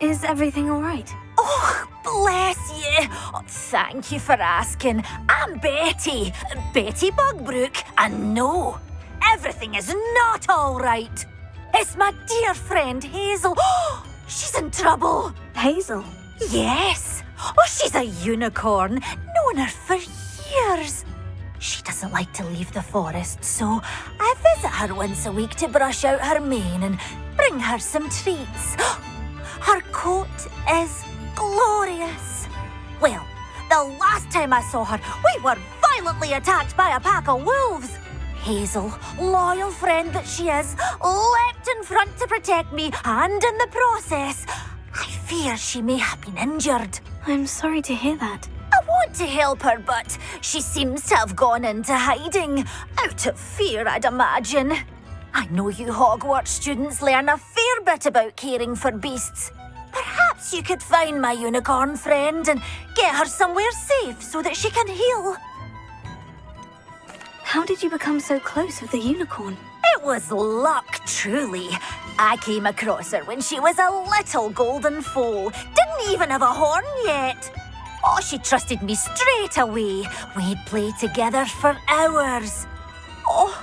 Is everything all right? Oh, bless you. Oh, thank you for asking. I'm Betty. Betty Bugbrook. And no, everything is not all right. It's my dear friend Hazel. Oh, she's in trouble. Hazel? Yes. Oh, she's a unicorn. Known her for years. She doesn't like to leave the forest, so I visit her once a week to brush out her mane and bring her some treats. Her coat is glorious. Well, the last time I saw her, we were violently attacked by a pack of wolves. Hazel, loyal friend that she is, leapt in front to protect me, and in the process, I fear she may have been injured. I'm sorry to hear that. I want to help her, but she seems to have gone into hiding. Out of fear, I'd imagine. I know you Hogwarts students learn a fair bit about caring for beasts. Perhaps you could find my unicorn friend and get her somewhere safe so that she can heal. How did you become so close with the unicorn? It was luck, truly. I came across her when she was a little golden foal. Didn't even have a horn yet. Oh, she trusted me straight away. We'd play together for hours. Oh,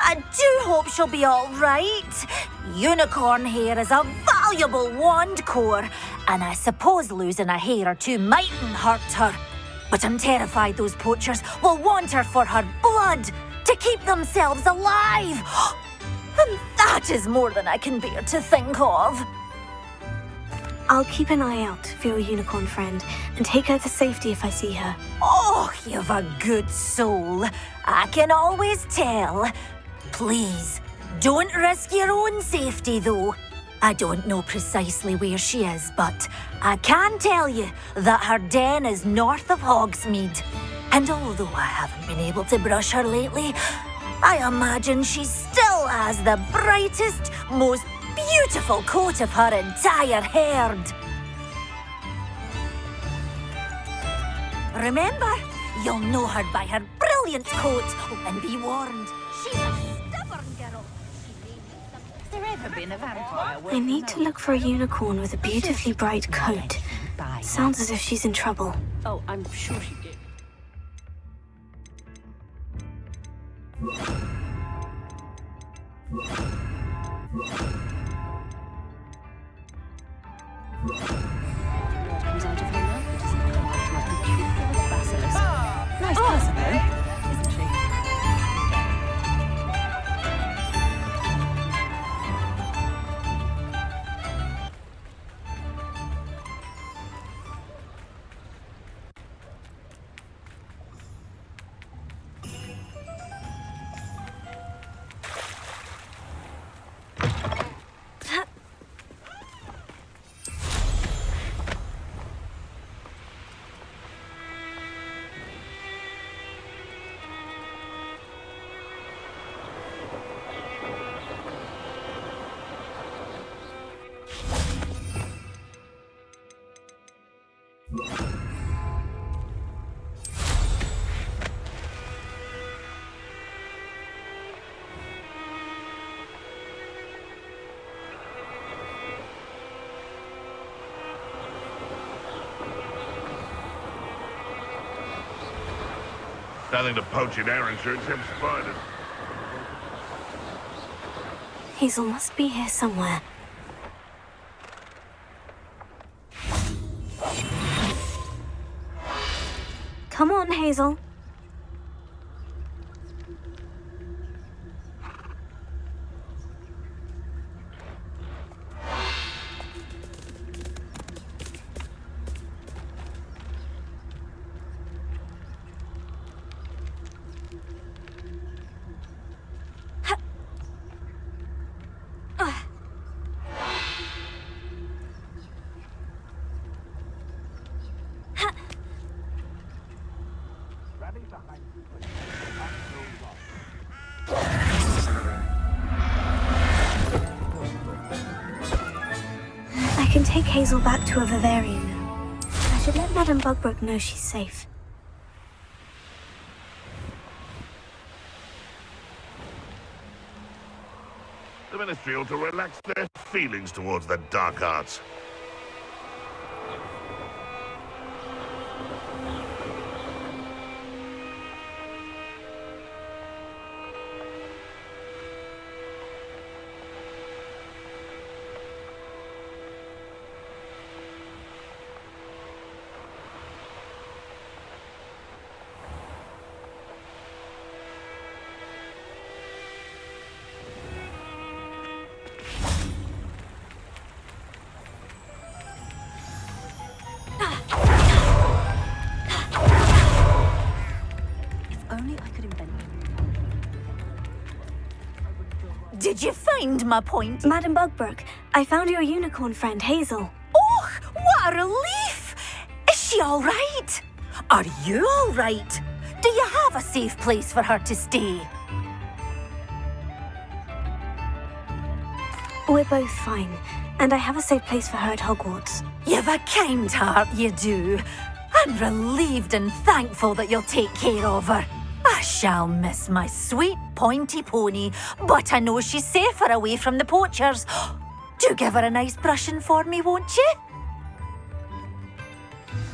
I do hope she'll be all right. Unicorn hair is a valuable wand core, and I suppose losing a hair or two mightn't hurt her. But I'm terrified those poachers will want her for her blood to keep themselves alive. And that is more than I can bear to think of. I'll keep an eye out for your unicorn friend and take her to safety if I see her. Oh, you've a good soul. I can always tell. Please, don't risk your own safety, though. I don't know precisely where she is, but I can tell you that her den is north of Hogsmeade. And although I haven't been able to brush her lately, I imagine she still has the brightest, most beautiful coat of her entire herd. Remember, you'll know her by her brilliant coat. Oh, and be warned, she's a stubborn girl. Has there ever been a vampire? I need to look for a unicorn with a beautifully bright coat. Sounds as if she's in trouble. Oh, I'm sure she did. What comes out of her mouth? It isn't carved like a cute little basilisk. Nice person, though, isn't she? Nothing to poach in Arrowshire except spiders. Hazel must be here somewhere. Come on, Hazel. I can take Hazel back to a vivarium now. I should let Madame Bugbrook know she's safe. The Ministry ought to relax their feelings towards the dark arts. only I could invent. Did you find my point? Madam Bugbrook, I found your unicorn friend, Hazel. Oh, what a relief! Is she all right? Are you all right? Do you have a safe place for her to stay? We're both fine, and I have a safe place for her at Hogwarts. You've a kind heart, you do. I'm relieved and thankful that you'll take care of her. I shall miss my sweet pointy pony, but I know she's safer away from the poachers. Do give her a nice brushing for me, won't you?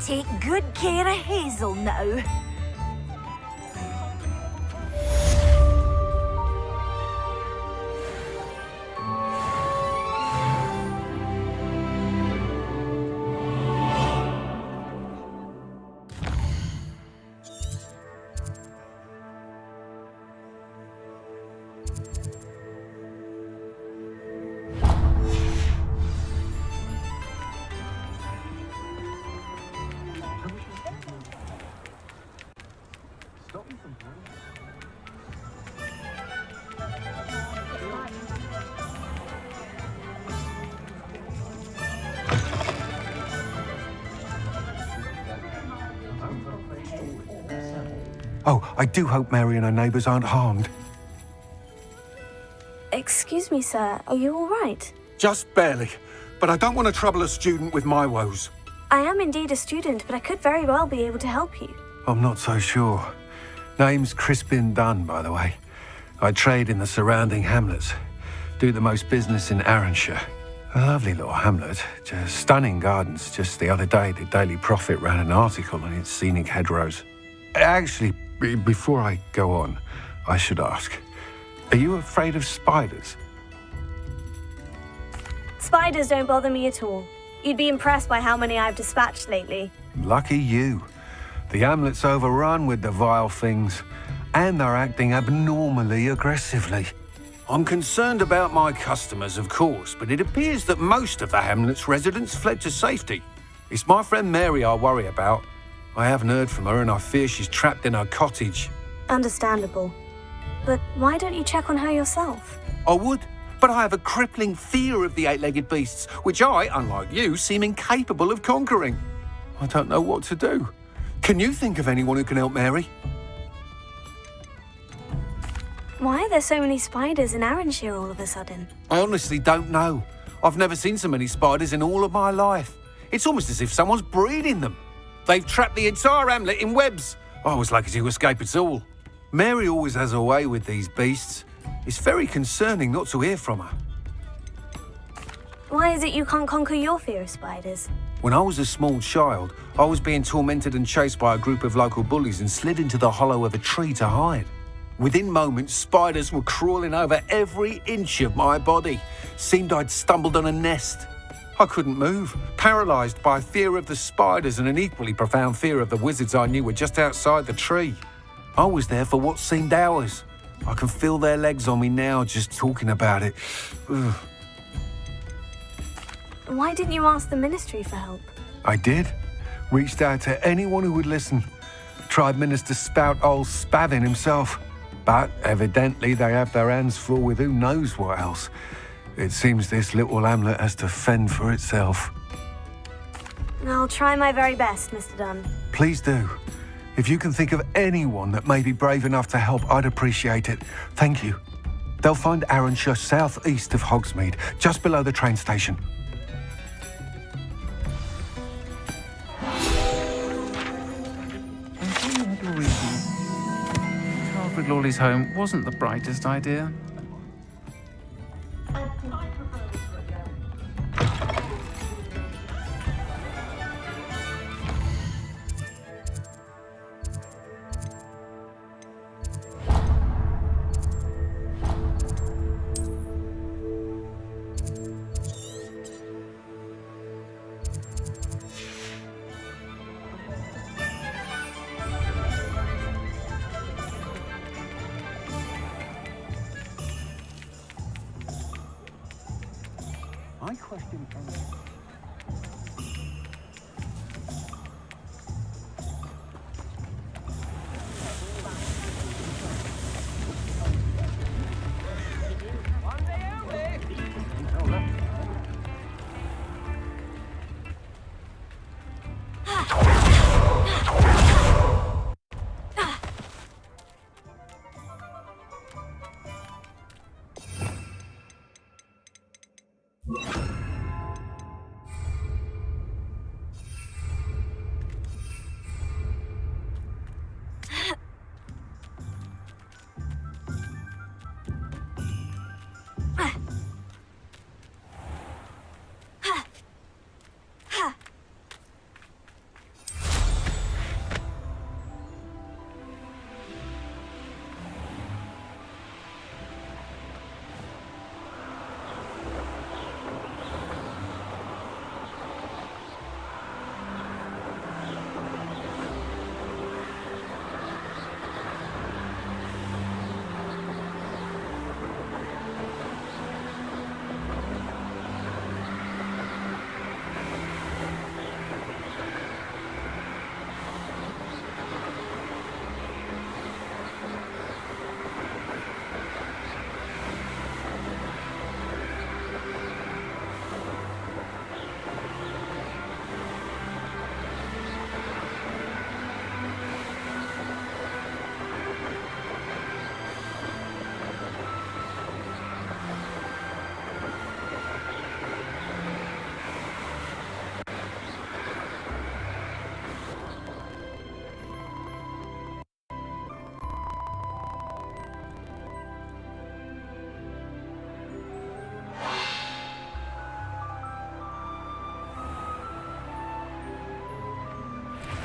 Take good care of Hazel now. Oh, I do hope Mary and her neighbours aren't harmed. Excuse me, sir, are you all right? Just barely. But I don't want to trouble a student with my woes. I am indeed a student, but I could very well be able to help you. I'm not so sure. Name's Crispin Dunn, by the way. I trade in the surrounding hamlets. Do the most business in Arranshire. A lovely little hamlet. Just stunning gardens. Just the other day, the Daily Prophet ran an article on its scenic hedgerows. Actually, before I go on, I should ask, are you afraid of spiders? Spiders don't bother me at all. You'd be impressed by how many I've dispatched lately. Lucky you. The hamlet's overrun with the vile things, and they're acting abnormally aggressively. I'm concerned about my customers, of course, but it appears that most of the hamlet's residents fled to safety. It's my friend Mary I worry about. I haven't heard from her, and I fear she's trapped in her cottage. Understandable. But why don't you check on her yourself? I would, but I have a crippling fear of the eight-legged beasts, which I, unlike you, seem incapable of conquering. I don't know what to do. Can you think of anyone who can help Mary? Why are there so many spiders in Arranshire all of a sudden? I honestly don't know. I've never seen so many spiders in all of my life. It's almost as if someone's breeding them. They've trapped the entire hamlet in webs. I was lucky to escape it all. Mary always has a way with these beasts. It's very concerning not to hear from her. Why is it you can't conquer your fear of spiders? When I was a small child, I was being tormented and chased by a group of local bullies and slid into the hollow of a tree to hide. Within moments, spiders were crawling over every inch of my body. Seemed I'd stumbled on a nest. I couldn't move, paralysed by fear of the spiders and an equally profound fear of the wizards I knew were just outside the tree. I was there for what seemed hours. I can feel their legs on me now just talking about it. Ugh. Why didn't you ask the ministry for help? I did. Reached out to anyone who would listen. Tried Minister Spout old Spavin himself. But evidently they have their hands full with who knows what else. It seems this little hamlet has to fend for itself. I'll try my very best, Mr. Dunn. Please do. If you can think of anyone that may be brave enough to help, I'd appreciate it. Thank you. They'll find Arranshire southeast of Hogsmeade, just below the train station. Alfred Lawley's home wasn't the brightest idea. I question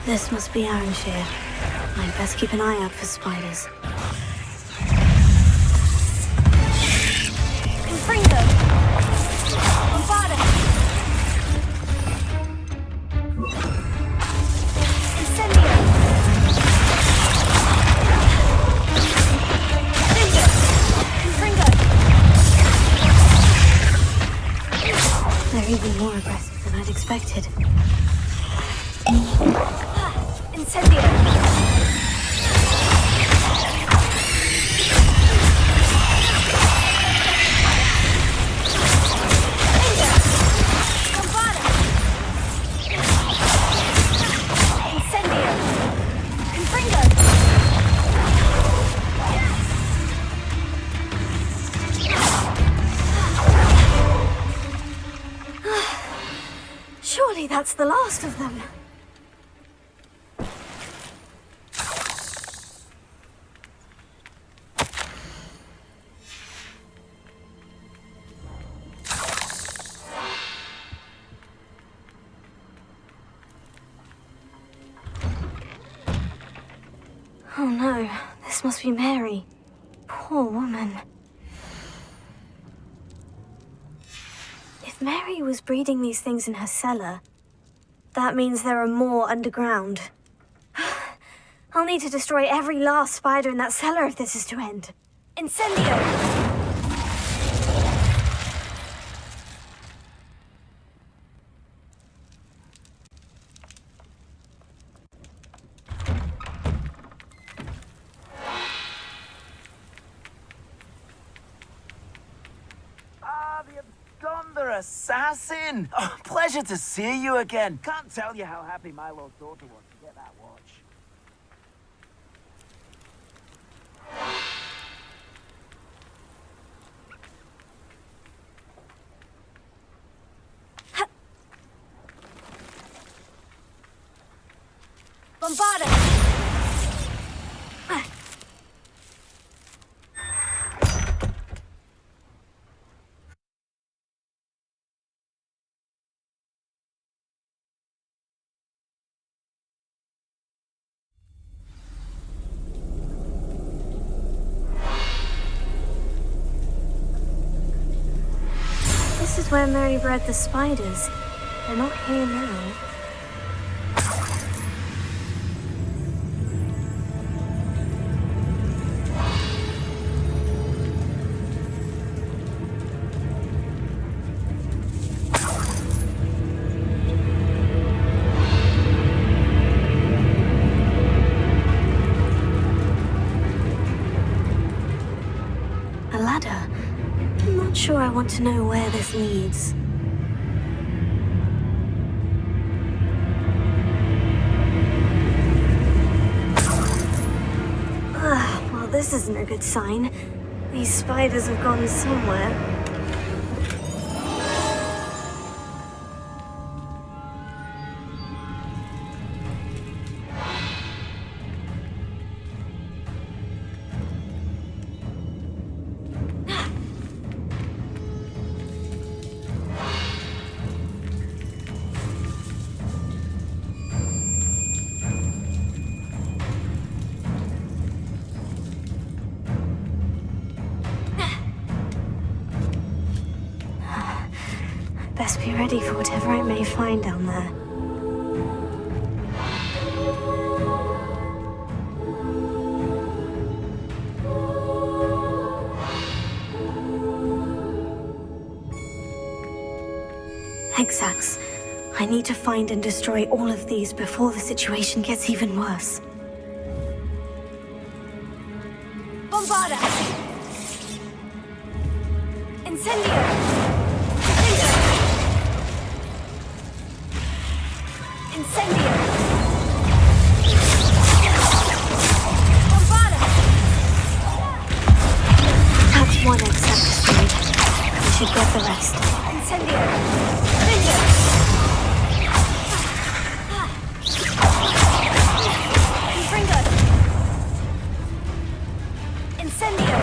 This must be Ironshire. I'd best keep an eye out for spiders. Confringo! Bombada! Incendio! Confringo! They're even more aggressive than I'd expected. Incendio! Surely that's the last of them. Oh no, this must be Mary. Poor woman. If Mary was breeding these things in her cellar, that means there are more underground. I'll need to destroy every last spider in that cellar if this is to end. Incendio! The Abdonder assassin! Oh, pleasure to see you again. Can't tell you how happy my little daughter was to get that watch. Bombada! This is where Mary bred the spiders. They're not here now. A ladder? I'm not sure I want to know where this leads. Well, this isn't a good sign. These spiders have gone somewhere. Best be ready for whatever I may find down there. Exacts. I need to find and destroy all of these before the situation gets even worse. Bombada! Incendio! Incendio! Bombada! That's one exact destroyed. We should get the rest. Incendio! Bingo! Confringo! Incendio!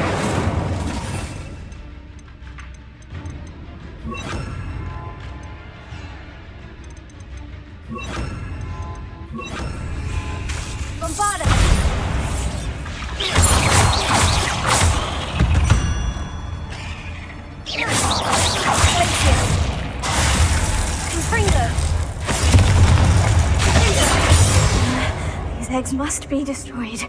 Hogwarts must be destroyed.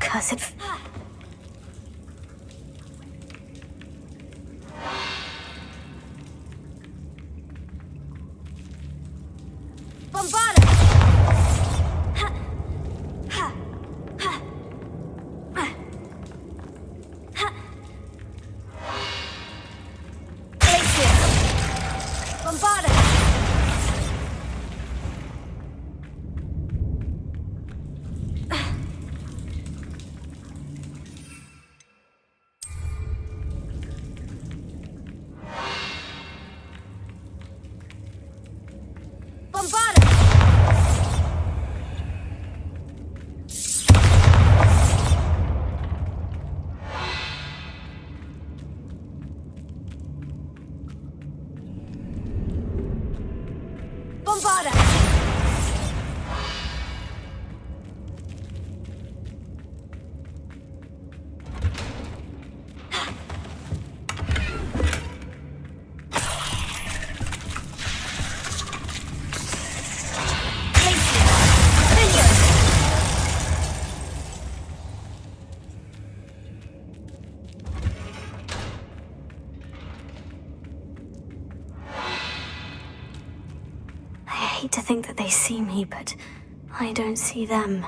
Cursed. I hate to think that they see me, but I don't see them.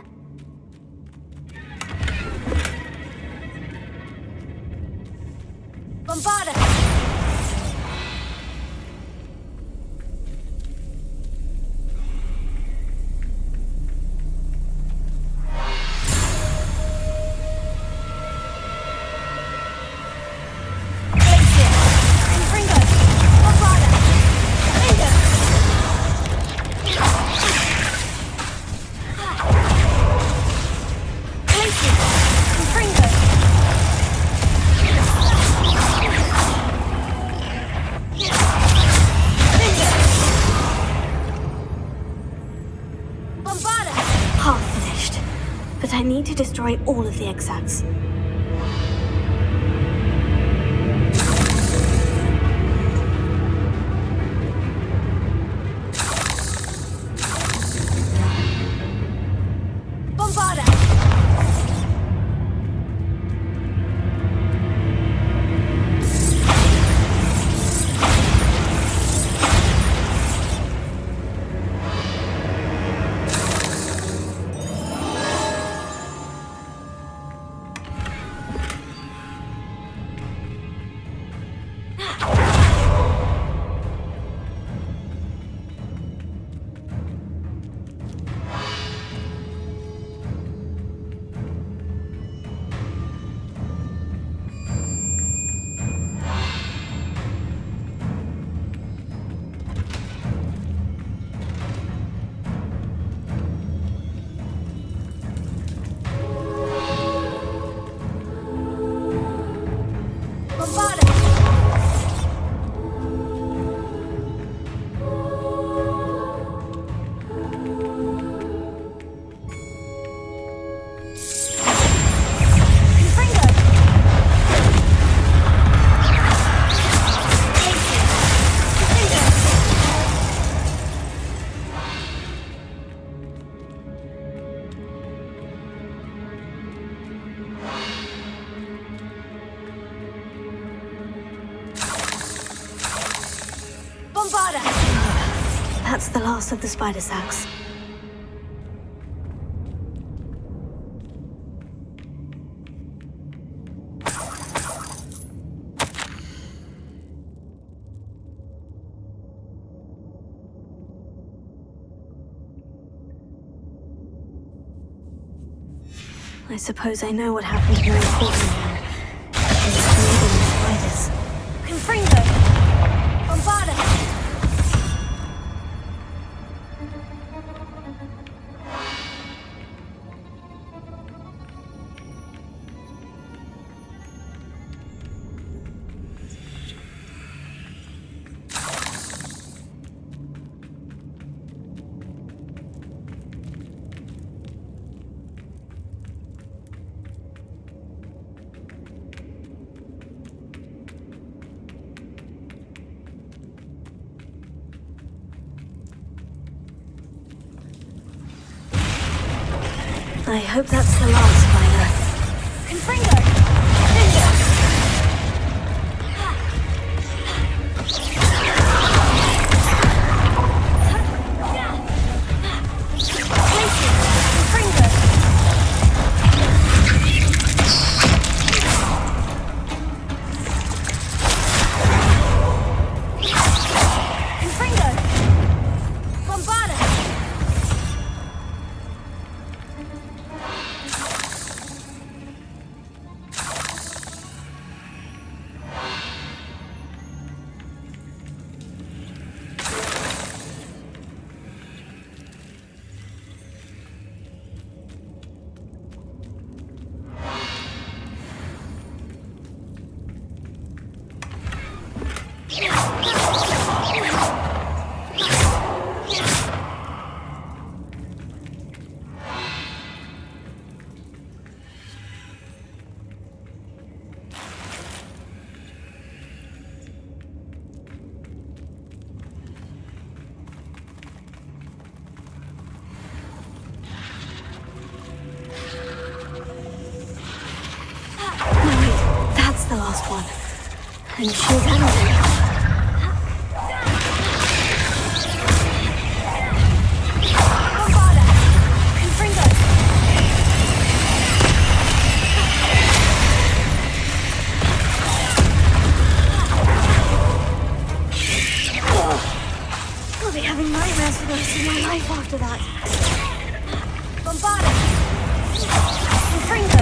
But I need to destroy all of the exacts. That's the last of the spider sacks. I suppose I know what happened to Mary Portman now. She was creating the spiders. Confringo! I hope that's the last spider. Confringo! The last one. And she's angry. Bombarda! Confringo! I'll be having nightmares for the rest of my life after that. Bombarda! Confringo!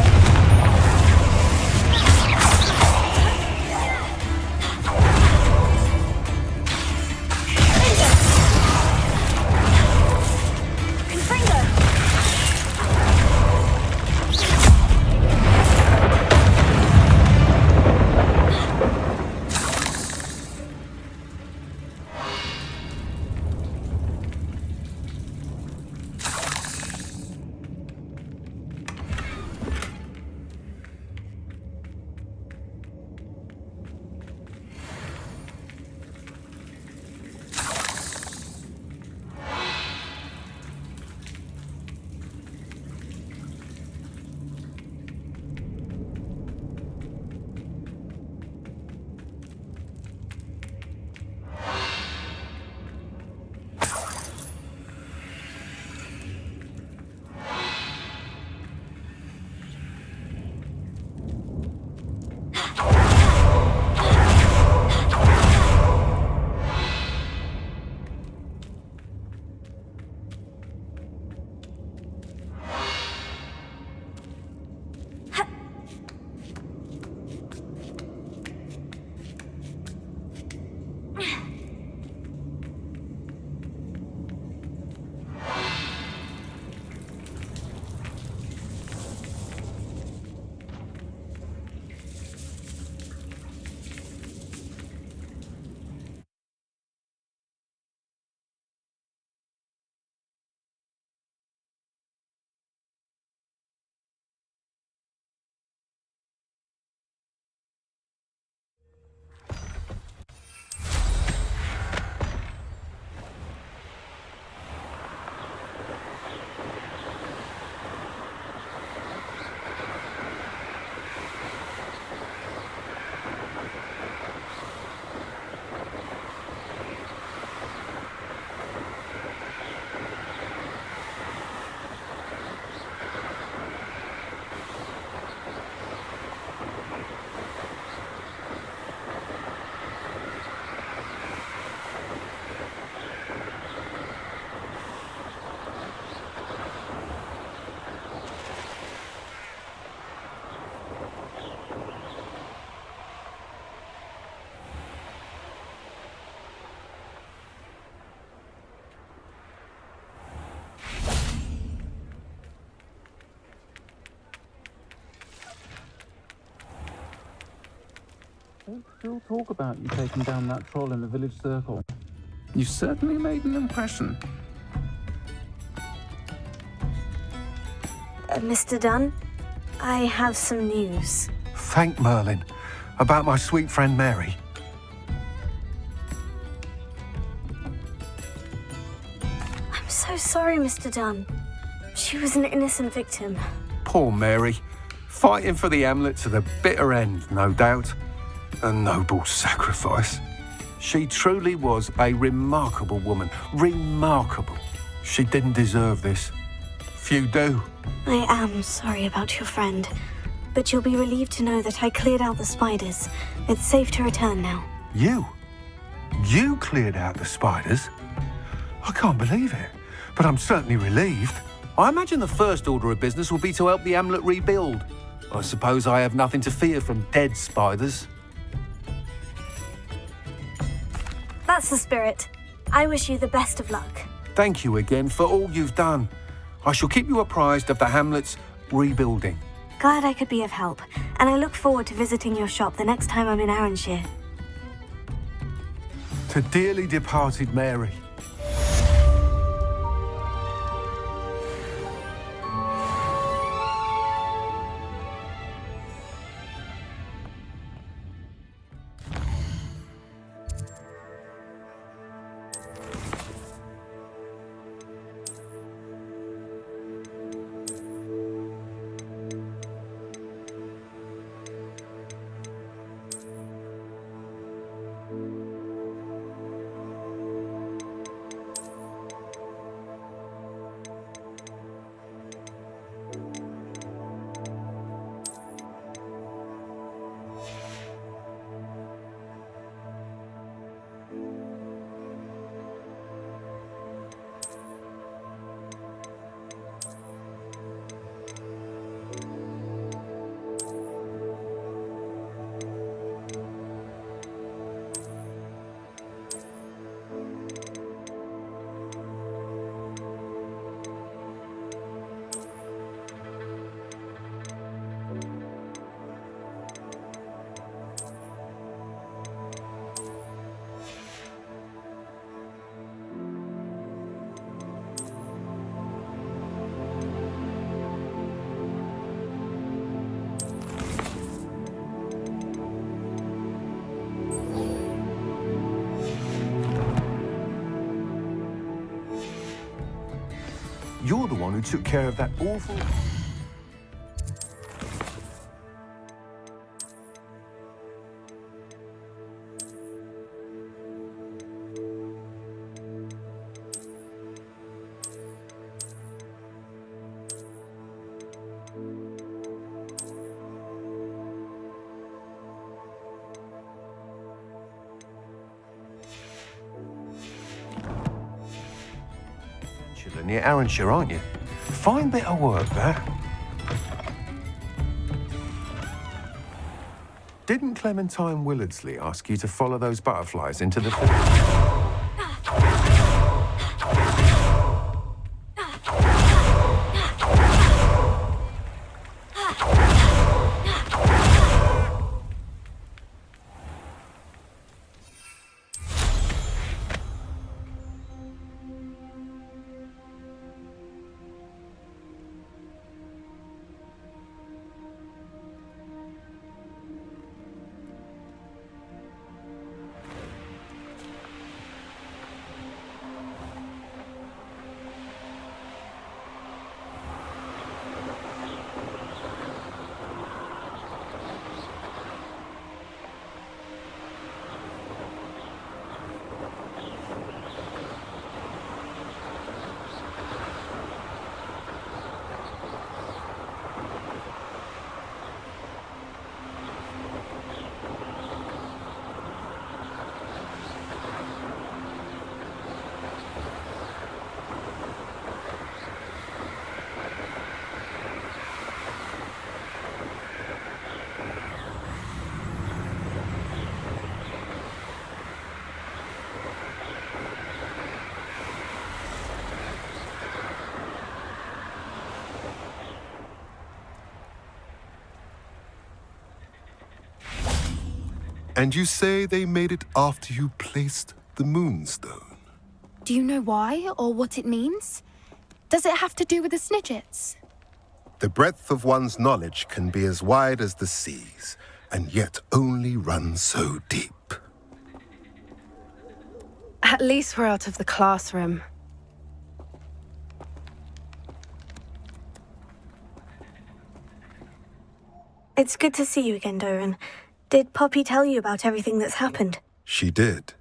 They still talk about you taking down that troll in the village circle. You certainly made an impression. Mr. Dunn, I have some news. Thank Merlin. About my sweet friend Mary. I'm so sorry, Mr. Dunn. She was an innocent victim. Poor Mary. Fighting for the hamlet to the bitter end, no doubt. A noble sacrifice. She truly was a remarkable woman. Remarkable. She didn't deserve this. Few do. I am sorry about your friend, but you'll be relieved to know that I cleared out the spiders. It's safe to return now. You? You cleared out the spiders? I can't believe it, but I'm certainly relieved. I imagine the first order of business will be to help the hamlet rebuild. I suppose I have nothing to fear from dead spiders. That's the spirit. I wish you the best of luck. Thank you again for all you've done. I shall keep you apprised of the hamlet's rebuilding. Glad I could be of help, and I look forward to visiting your shop the next time I'm in Arranshire. To dearly departed Mary. You're the one who took care of that awful... near Arranshire, aren't you? Fine bit of work, there. Didn't Clementine Willardsley ask you to follow those butterflies into the... And you say they made it after you placed the moonstone? Do you know why or what it means? Does it have to do with the Snidgets? The breadth of one's knowledge can be as wide as the seas, and yet only run so deep. At least we're out of the classroom. It's good to see you again, Doran. Did Poppy tell you about everything that's happened? She did,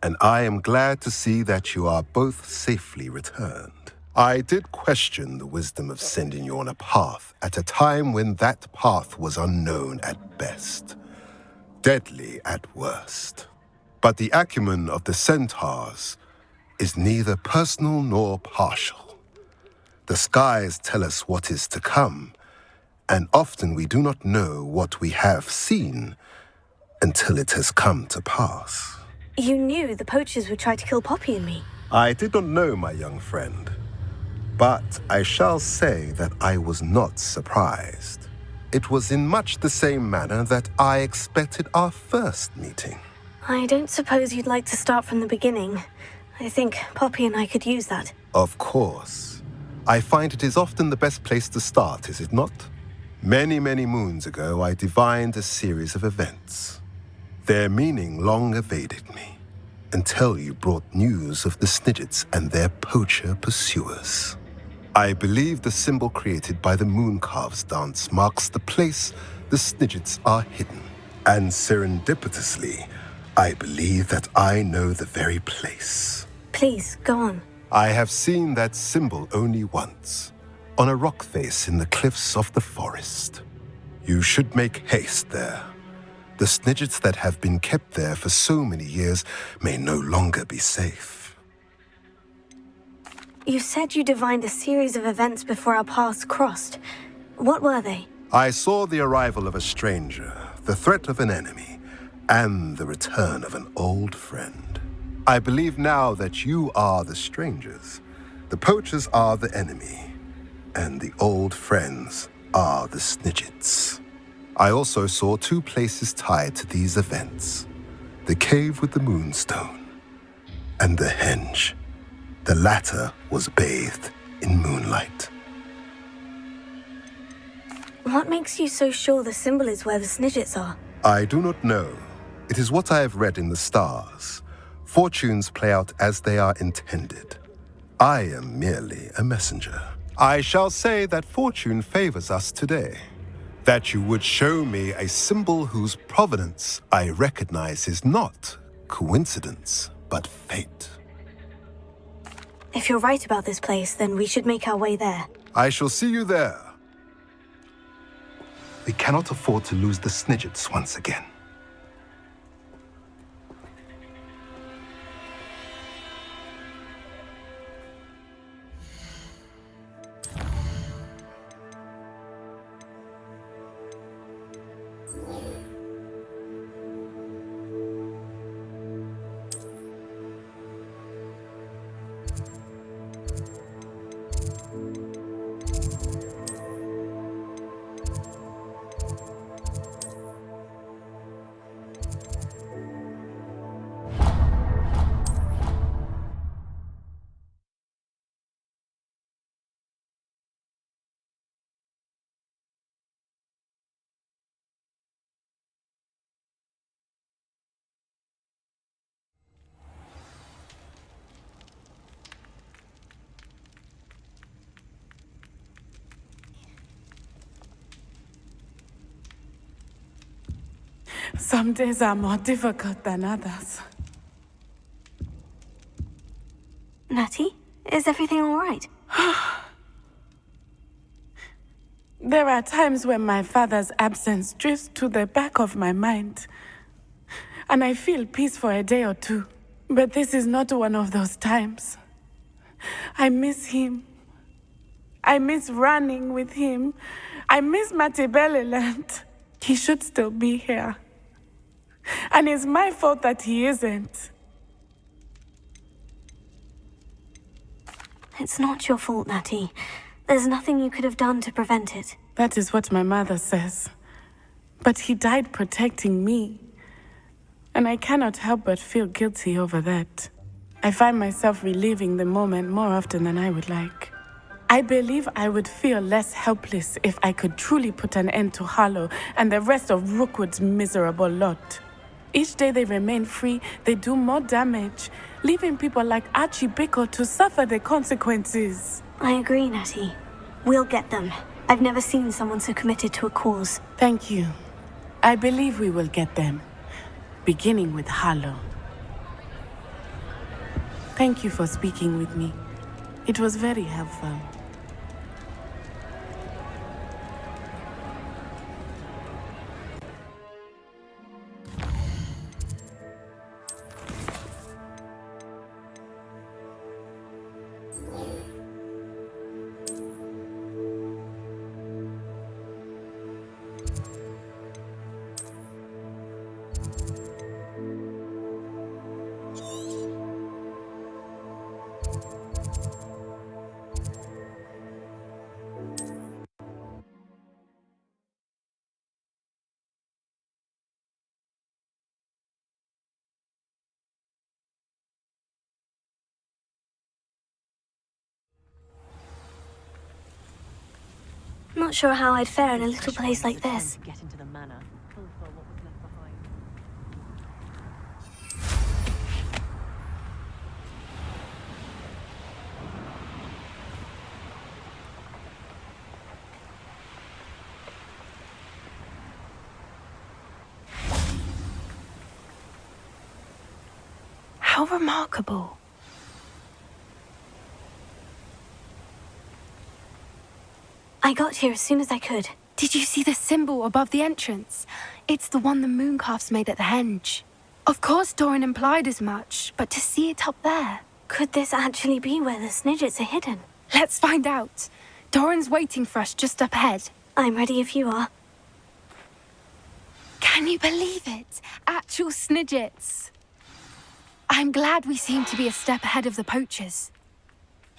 and I am glad to see that you are both safely returned. I did question the wisdom of sending you on a path at a time when that path was unknown at best, deadly at worst. But the acumen of the centaurs is neither personal nor partial. The skies tell us what is to come, and often we do not know what we have seen until it has come to pass. You knew the poachers would try to kill Poppy and me. I did not know, my young friend, but I shall say that I was not surprised. It was in much the same manner that I expected our first meeting. I don't suppose you'd like to start from the beginning. I think Poppy and I could use that. Of course. I find it is often the best place to start, is it not? Many, many moons ago, I divined a series of events. Their meaning long evaded me, until you brought news of the Snidgets and their poacher pursuers. I believe the symbol created by the Mooncalves dance marks the place the Snidgets are hidden. And serendipitously, I believe that I know the very place. Please, go on. I have seen that symbol only once, on a rock face in the cliffs of the forest. You should make haste there. The Snidgets that have been kept there for so many years may no longer be safe. You said you divined a series of events before our paths crossed. What were they? I saw the arrival of a stranger, the threat of an enemy, and the return of an old friend. I believe now that you are the strangers, the poachers are the enemy, and the old friends are the Snidgets. I also saw two places tied to these events, the cave with the moonstone and the henge. The latter was bathed in moonlight. What makes you so sure the symbol is where the Snidgets are? I do not know. It is what I have read in the stars. Fortunes play out as they are intended. I am merely a messenger. I shall say that fortune favors us today. That you would show me a symbol whose provenance I recognize is not coincidence, but fate. If you're right about this place, then we should make our way there. I shall see you there. We cannot afford to lose the Snidgets once again. Some days are more difficult than others. Natty, is everything all right? There are times when my father's absence drifts to the back of my mind, and I feel peace for a day or two. But this is not one of those times. I miss him. I miss running with him. I miss Matibeleland. He should still be here. And it's my fault that he isn't. It's not your fault, Natty. There's nothing you could have done to prevent it. That is what my mother says. But he died protecting me. And I cannot help but feel guilty over that. I find myself reliving the moment more often than I would like. I believe I would feel less helpless if I could truly put an end to Harlow and the rest of Rookwood's miserable lot. Each day they remain free, they do more damage, leaving people like Archie Bickle to suffer the consequences. I agree, Natty. We'll get them. I've never seen someone so committed to a cause. Thank you. I believe we will get them, beginning with Harlow. Thank you for speaking with me. It was very helpful. Not sure how I'd fare in a little place like this. Get into the manor. Fulfill what was left behind. How remarkable. I got here as soon as I could. Did you see the symbol above the entrance? It's the one the mooncalfs made at the henge. Of course Doran implied as much, but to see it up there... Could this actually be where the Snidgets are hidden? Let's find out. Doran's waiting for us just up ahead. I'm ready if you are. Can you believe it? Actual Snidgets. I'm glad we seem to be a step ahead of the poachers.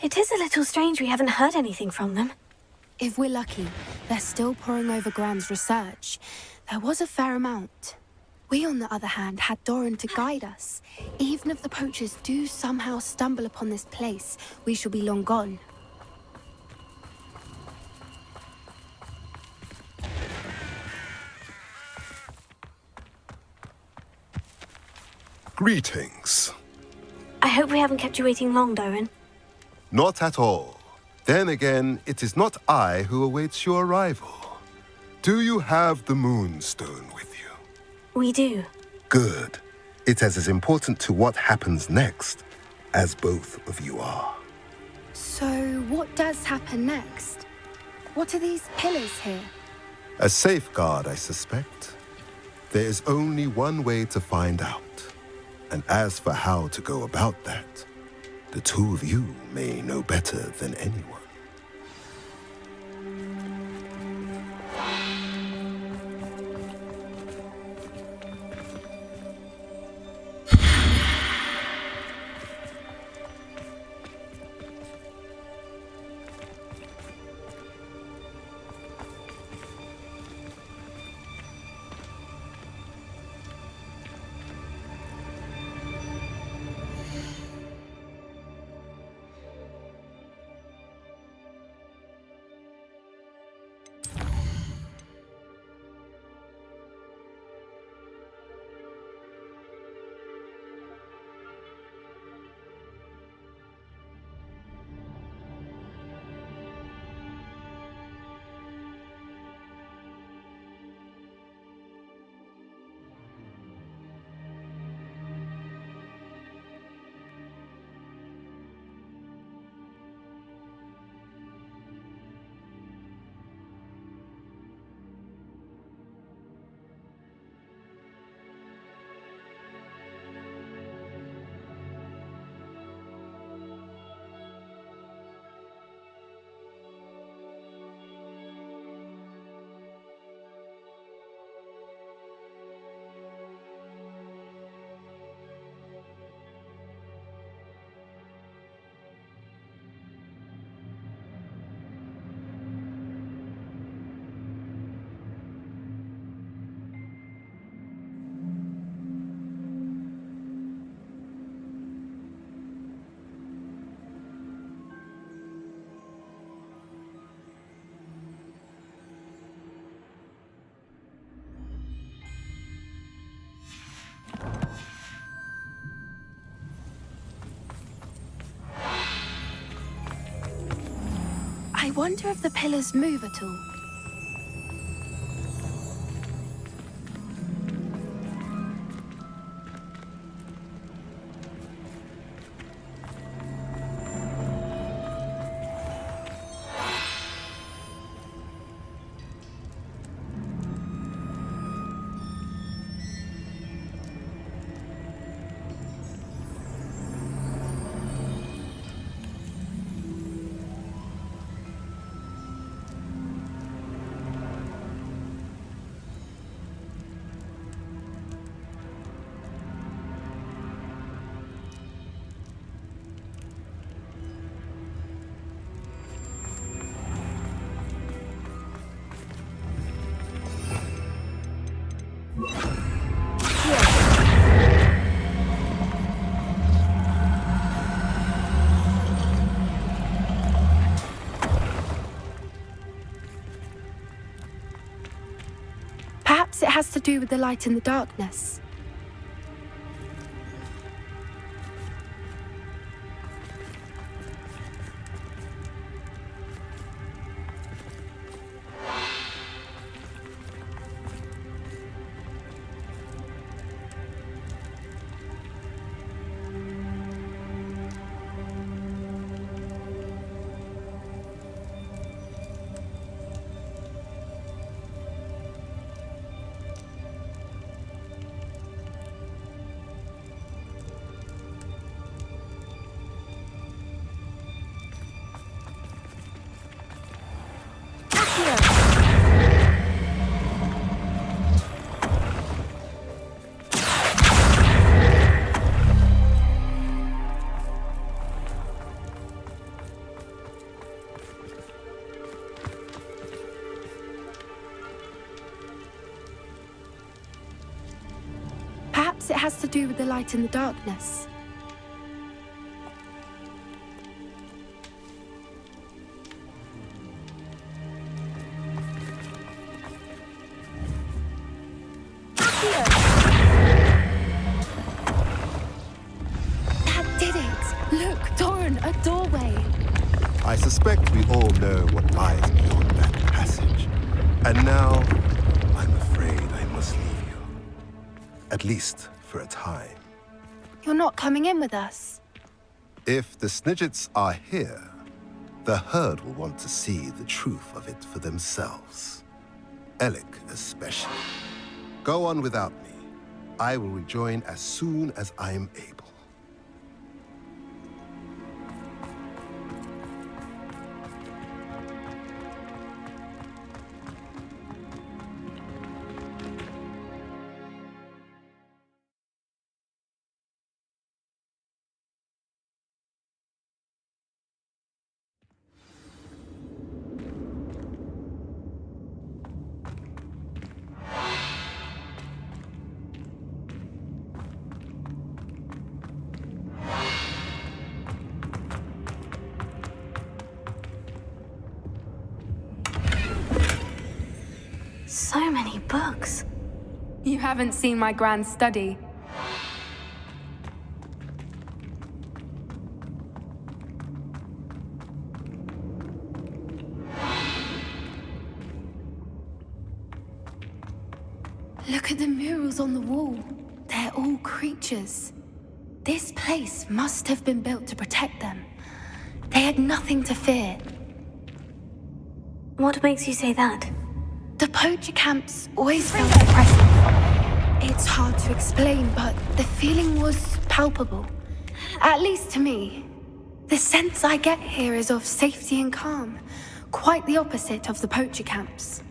It is a little strange we haven't heard anything from them. If we're lucky, they're still poring over Gran's research. There was a fair amount. We, on the other hand, had Doran to guide us. Even if the poachers do somehow stumble upon this place, we shall be long gone. Greetings. I hope we haven't kept you waiting long, Doran. Not at all. Then again, it is not I who awaits your arrival. Do you have the Moonstone with you? We do. Good. It is as important to what happens next as both of you are. So, what does happen next? What are these pillars here? A safeguard, I suspect. There is only one way to find out. And as for how to go about that, the two of you may know better than anyone. I wonder if the pillars move at all. Perhaps it has to do with the light in the darkness. Perhaps it has to do with the light in the darkness. That did it! Look, Doran, a doorway! I suspect we all know what lies beyond that passage. And now, I'm afraid I must leave you. At least for a time. You're not coming in with us. If the Snidgets are here, the herd will want to see the truth of it for themselves. Alec especially. Go on without me. I will rejoin as soon as I am able. So many books. You haven't seen my grand study. Look at the murals on the wall. They're all creatures. This place must have been built to protect them. They had nothing to fear. What makes you say that? The poacher camps always felt oppressive. It's hard to explain, but the feeling was palpable. At least to me. The sense I get here is of safety and calm. Quite the opposite of the poacher camps.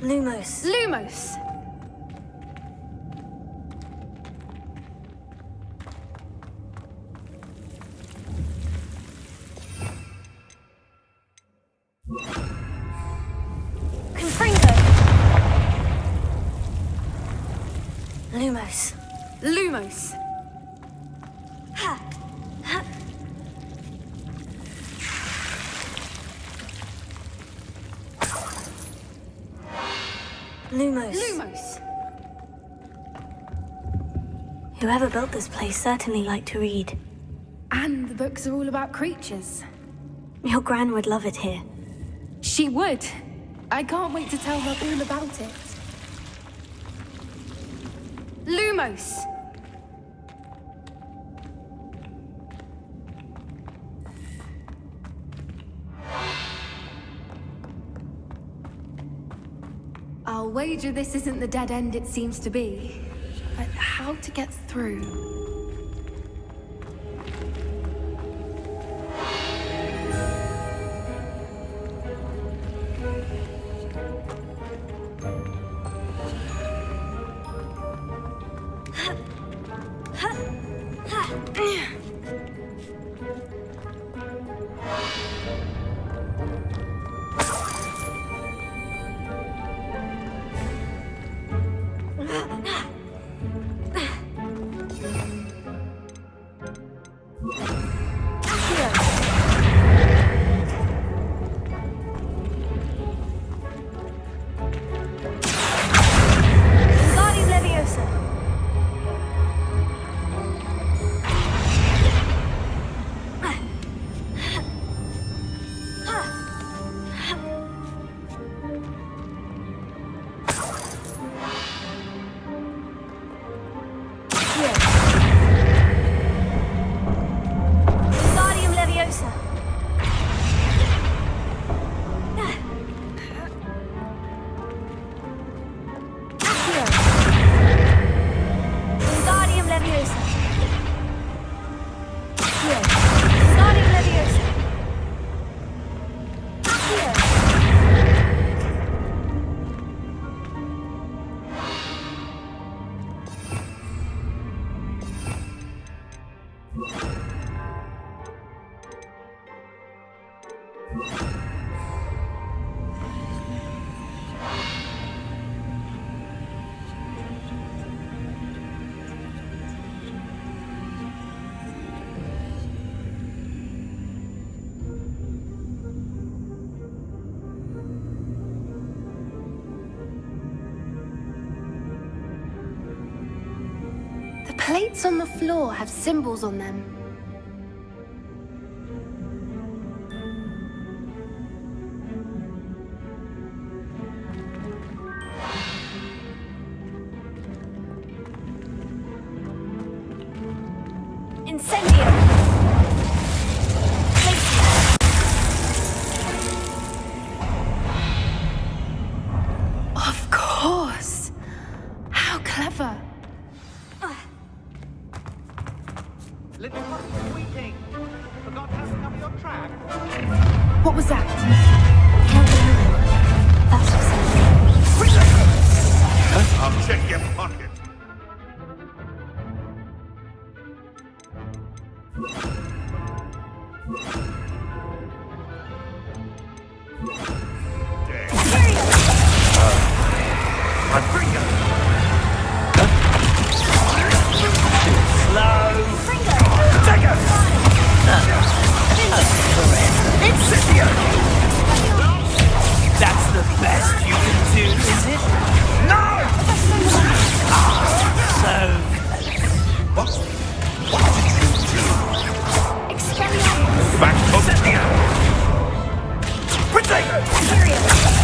Lumos. Lumos! Confringo. Lumos. Lumos! Ha. Ha. Lumos. Lumos! Whoever built this place certainly liked to read. And the books are all about creatures. Your Gran would love it here. She would. I can't wait to tell her all about it. Lumos! I'll wager this isn't the dead end it seems to be. But how to get through? Wingardium Leviosa. Wingardium Leviosa. Wingardium Leviosa. Wingardium Leviosa. The plates on the floor have symbols on them. Incendio. Of course! How clever! Little puppy squeaking. Forgot how to cover your track. What was that? Can't remember. That's what's in I'll check your pocket. That's the best you can do, is it? No! Back up. Potato!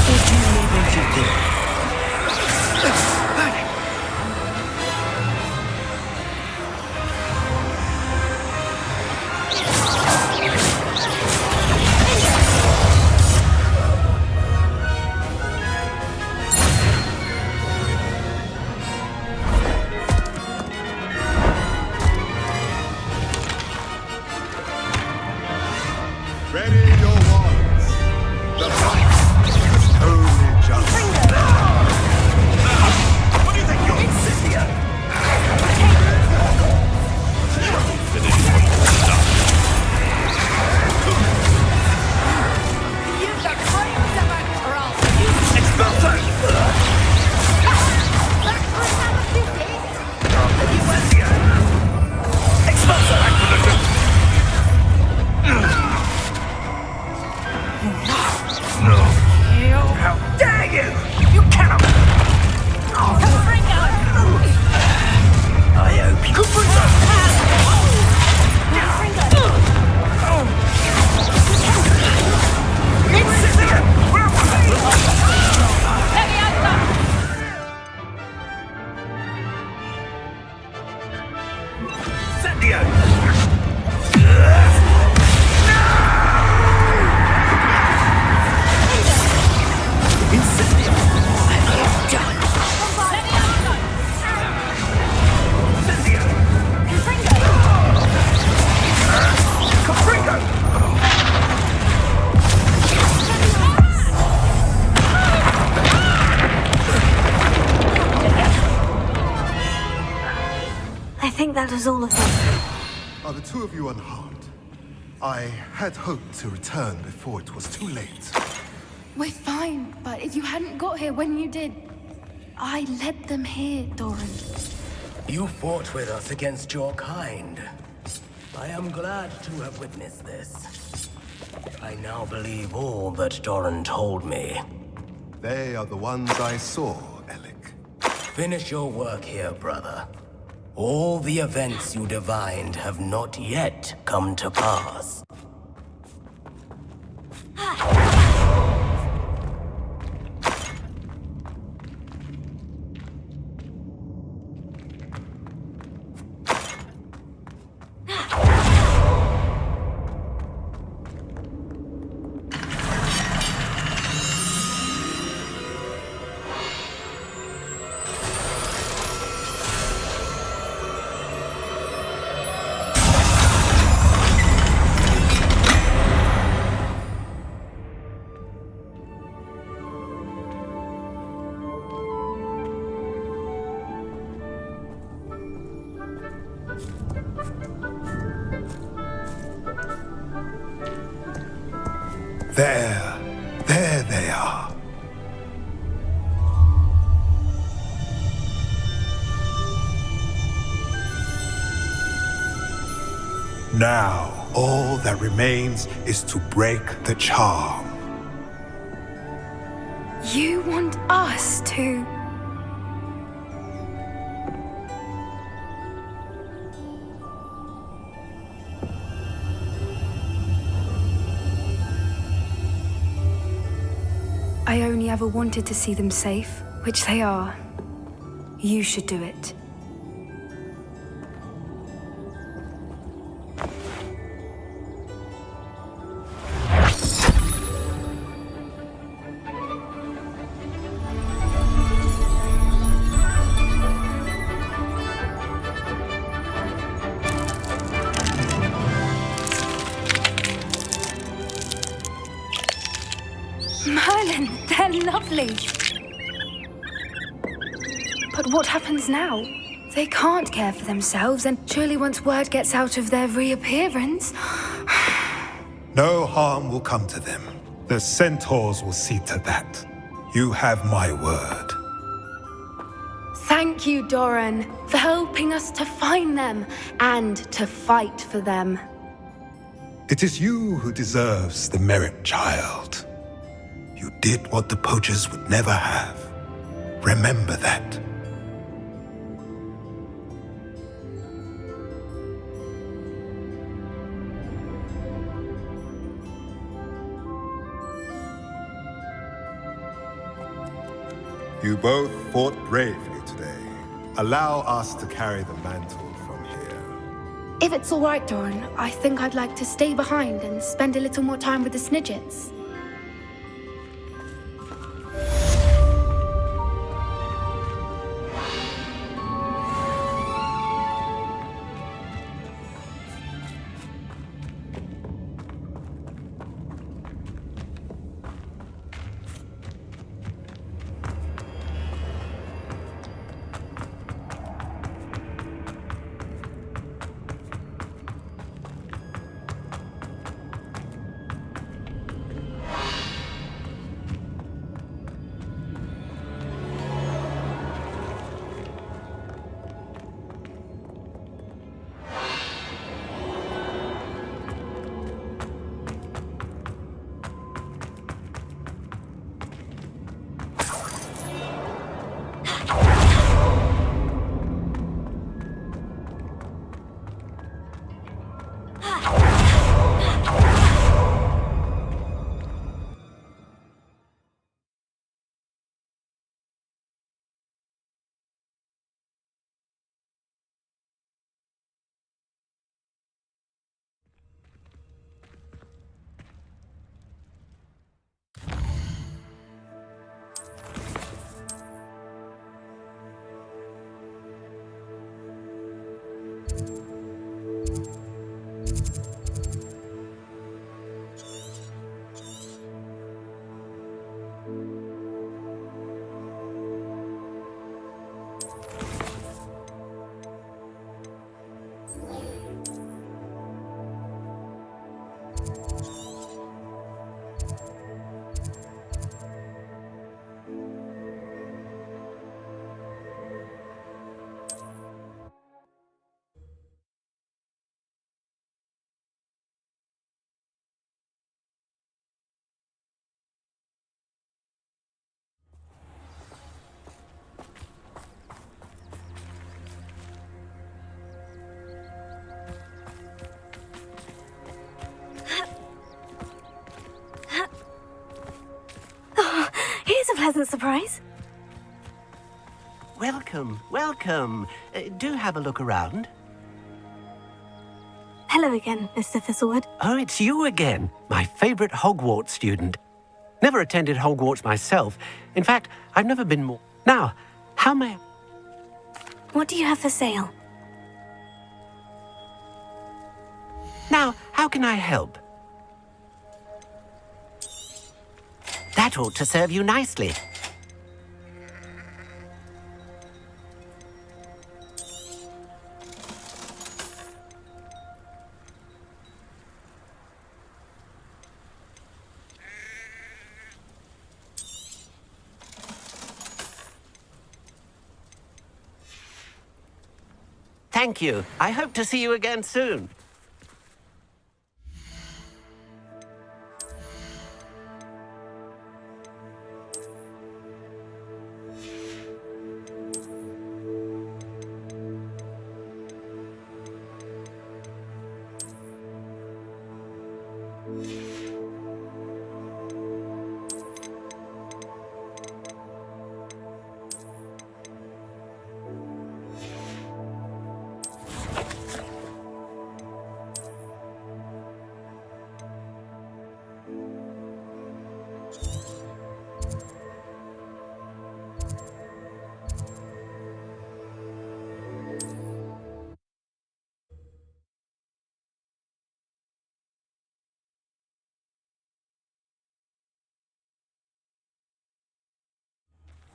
What do you need me to do? Ready your wands. The fight is only just. No. How dare you! You cannot! I hope you... I think that was all of them. Are the two of you unharmed? I had hoped to return before it was too late. We're fine, but if you hadn't got here when you did, I led them here, Doran. You fought with us against your kind. I am glad to have witnessed this. I now believe all that Doran told me. They are the ones I saw, Alec. Finish your work here, brother. All the events you divined have not yet come to pass. There they are. Now, all that remains is to break the charm. You want us to... I only ever wanted to see them safe, which they are. You should do it. Merlin, they're lovely. But what happens now? They can't care for themselves, and surely once word gets out of their reappearance... No harm will come to them. The centaurs will see to that. You have my word. Thank you, Doran, for helping us to find them and to fight for them. It is you who deserves the merit, child. You did what the poachers would never have. Remember that. You both fought bravely today. Allow us to carry the mantle from here. If it's all right, Doran, I think I'd like to stay behind and spend a little more time with the Snidgets. pleasant surprise? Welcome, welcome. Do have a look around. Hello again, Mr. Thistlewood. Oh, it's you again. My favorite Hogwarts student. Never attended Hogwarts myself. In fact, I've never been more... Now, how may... What do you have for sale? Now, how can I help? That ought to serve you nicely. Thank you. I hope to see you again soon.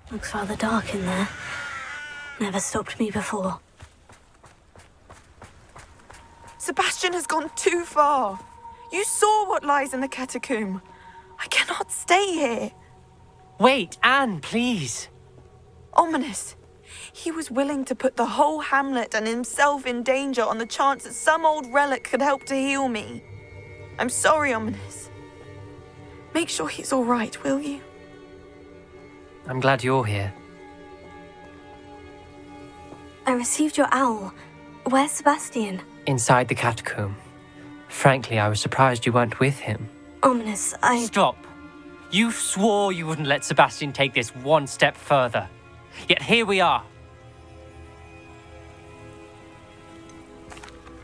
Looks rather dark in there. Never stopped me before. Sebastian has gone too far. You saw what lies in the catacomb. I cannot stay here. Wait, Anne, please. Ominous. He was willing to put the whole hamlet and himself in danger on the chance that some old relic could help to heal me. I'm sorry, Ominous. Make sure he's all right, will you? I'm glad you're here. I received your owl. Where's Sebastian? Inside the catacomb. Frankly, I was surprised you weren't with him. Ominous, Stop. You swore you wouldn't let Sebastian take this one step further. Yet here we are.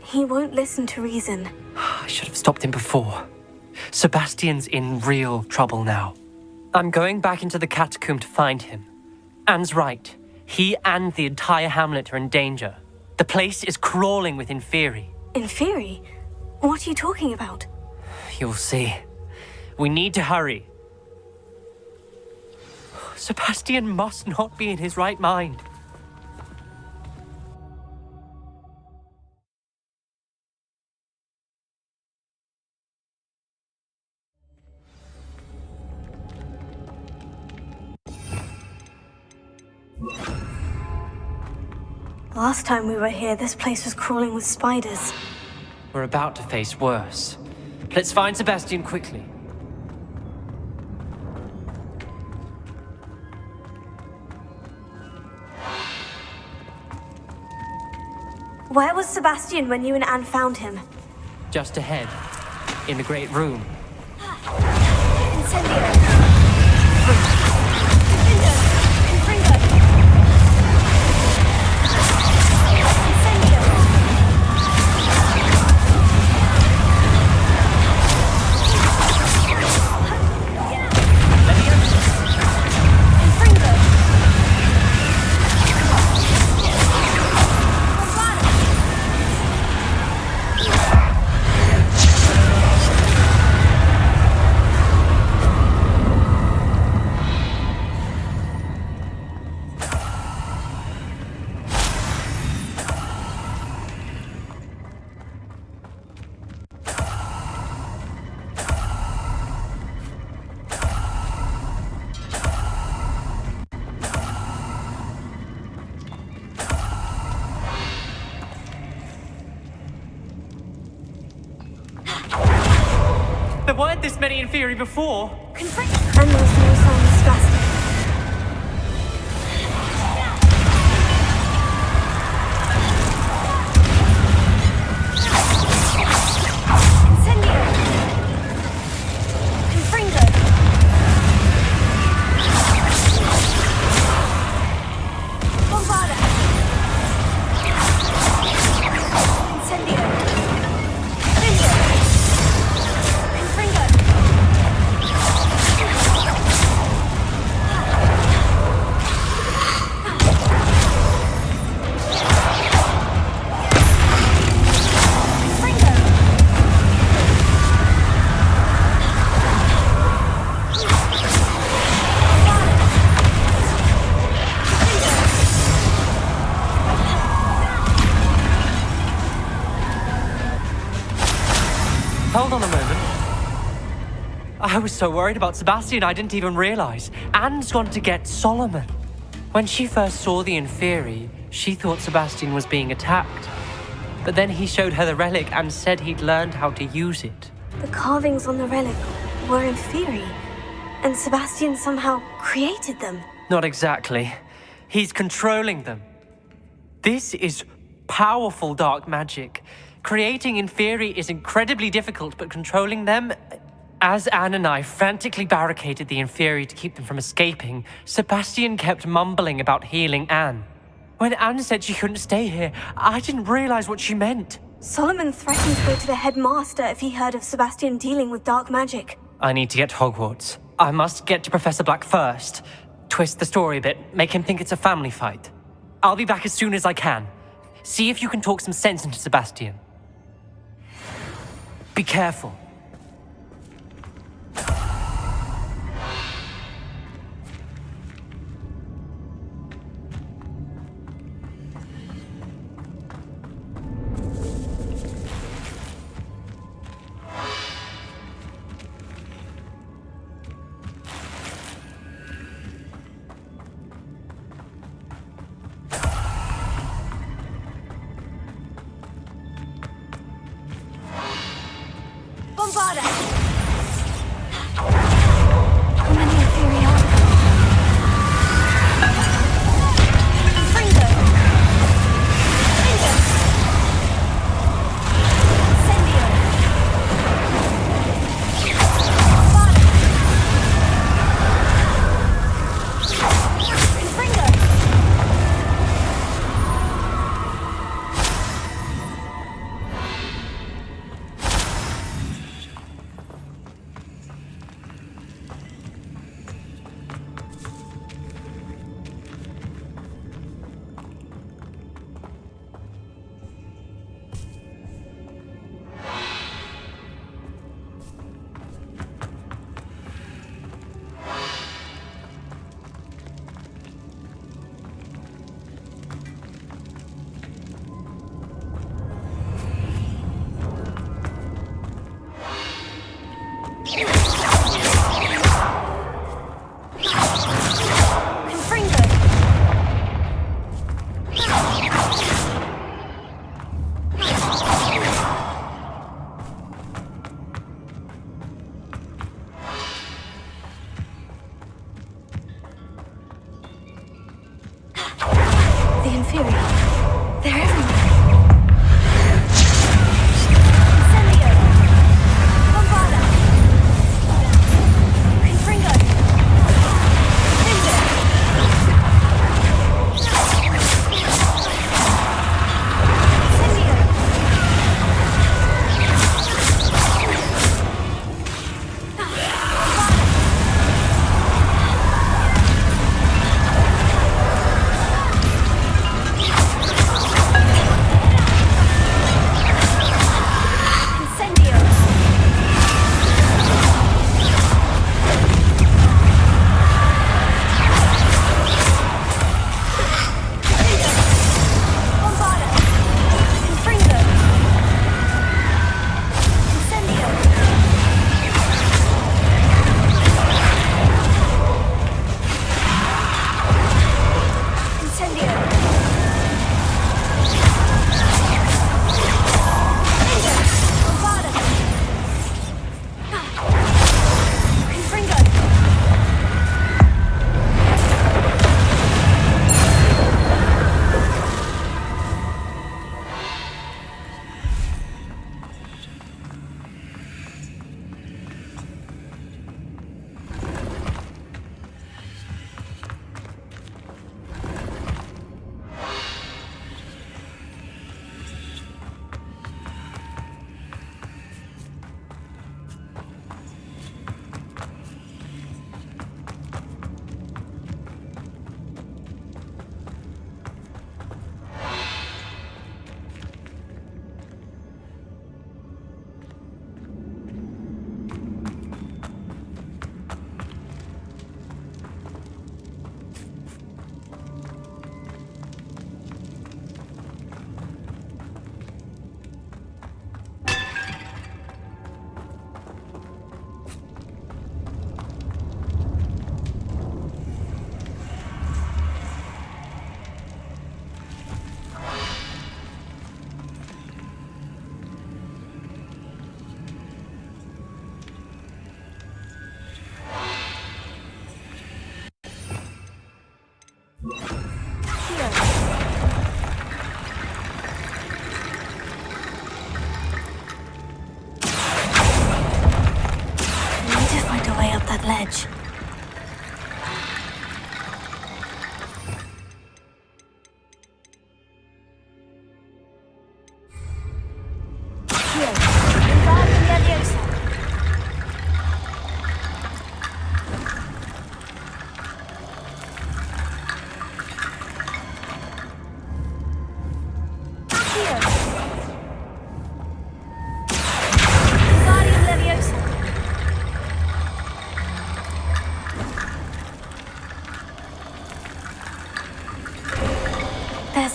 He won't listen to reason. I should have stopped him before. Sebastian's in real trouble now. I'm going back into the catacomb to find him. Anne's right. He and the entire hamlet are in danger. The place is crawling with Inferi. Inferi? What are you talking about? You'll see. We need to hurry. Sebastian must not be in his right mind. Last time we were here, this place was crawling with spiders. We're about to face worse. Let's find Sebastian quickly. Where was Sebastian when you and Anne found him? Just ahead, in the great room. Incendio! There weren't this many Inferi before. And there's no sign of Sebastian. Incendio! Confringo! I was so worried about Sebastian, I didn't even realize. Anne's gone to get Solomon. When she first saw the Inferi, she thought Sebastian was being attacked. But then he showed her the relic and said he'd learned how to use it. The carvings on the relic were Inferi, and Sebastian somehow created them. Not exactly. He's controlling them. This is powerful dark magic. Creating Inferi is incredibly difficult, but controlling them... As Anne and I frantically barricaded the Inferi to keep them from escaping, Sebastian kept mumbling about healing Anne. When Anne said she couldn't stay here, I didn't realize what she meant. Solomon threatened to go to the headmaster if he heard of Sebastian dealing with dark magic. I need to get to Hogwarts. I must get to Professor Black first. Twist the story a bit, make him think it's a family fight. I'll be back as soon as I can. See if you can talk some sense into Sebastian. Be careful.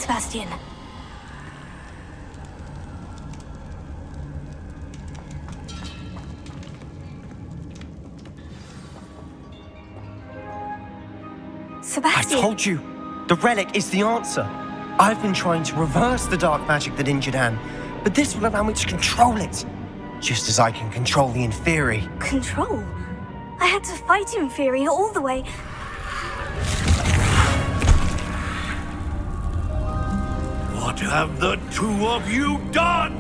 Sebastian. Sebastian! I told you, the relic is the answer. I've been trying to reverse the dark magic that injured Anne, but this will allow me to control it. Just as I can control the Inferi. Control? I had to fight Inferi all the way. What have the two of you done?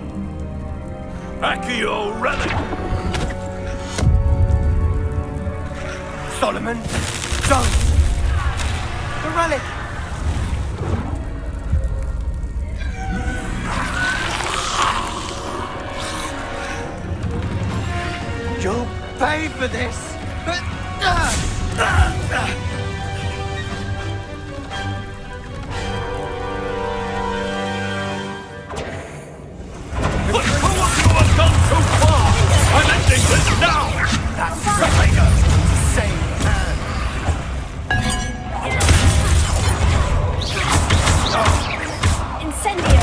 Accio relic! Solomon, don't! The relic! You'll pay for this! But who of you have gone too far? I'm ending this now! That's Trafalgar! Same hand! Incendio!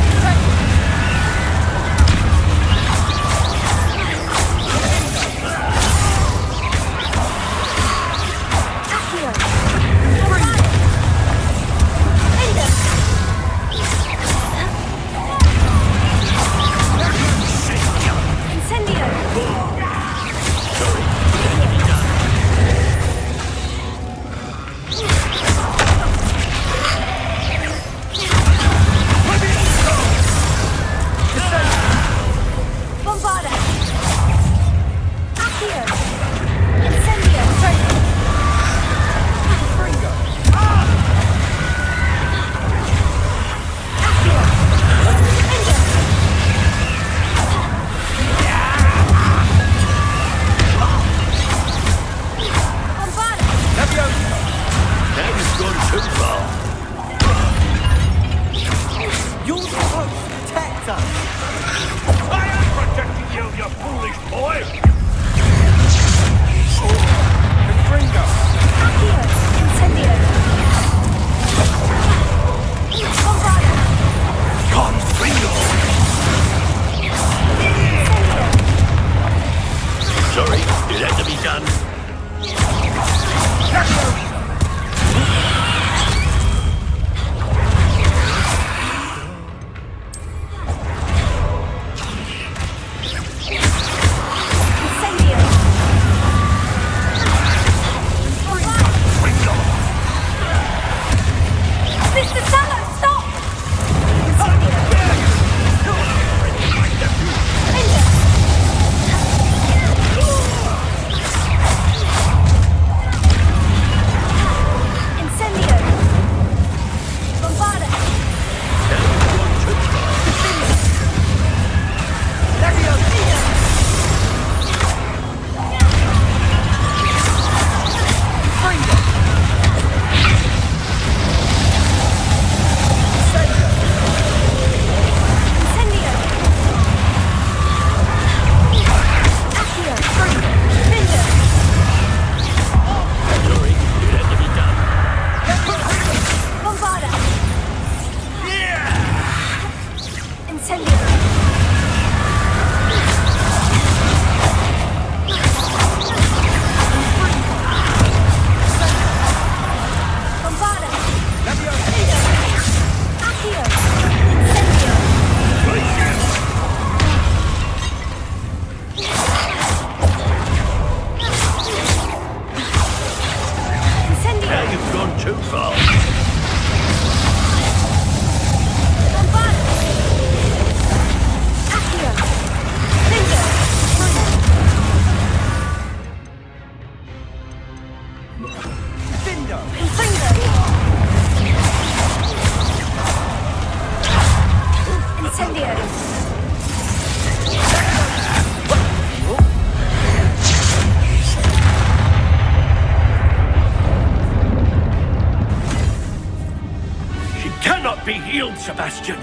Be healed, Sebastian.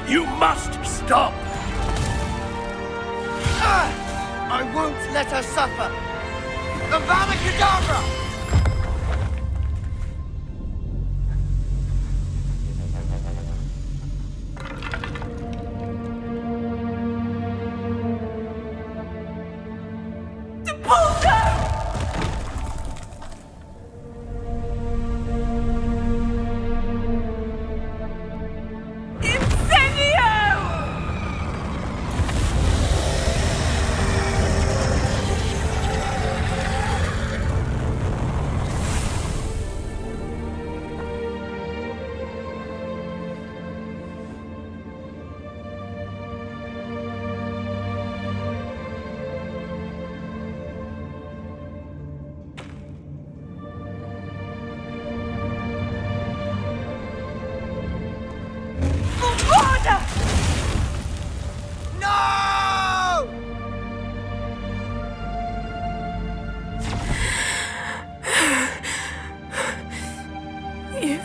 You must stop. I won't let her suffer. Avada Kedavra!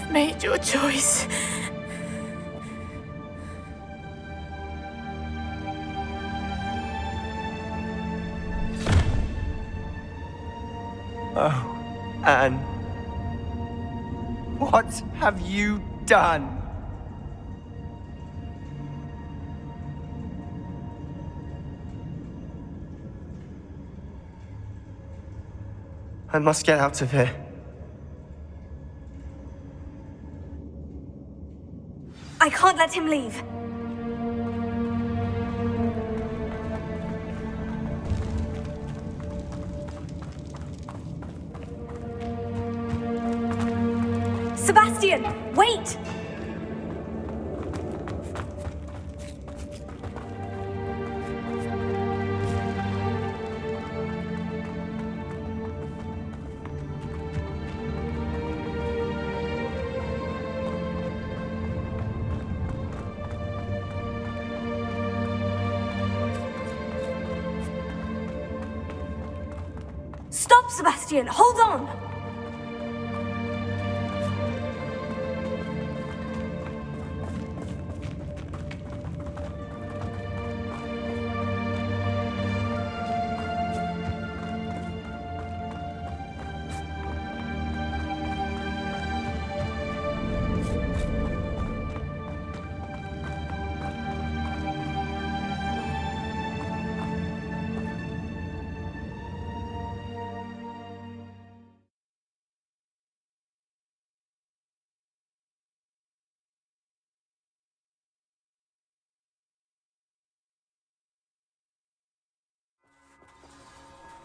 You've made your choice. Oh, Anne. What have you done? I must get out of here. I can't let him leave. Sebastian, wait! Stop, Sebastian! Hold on!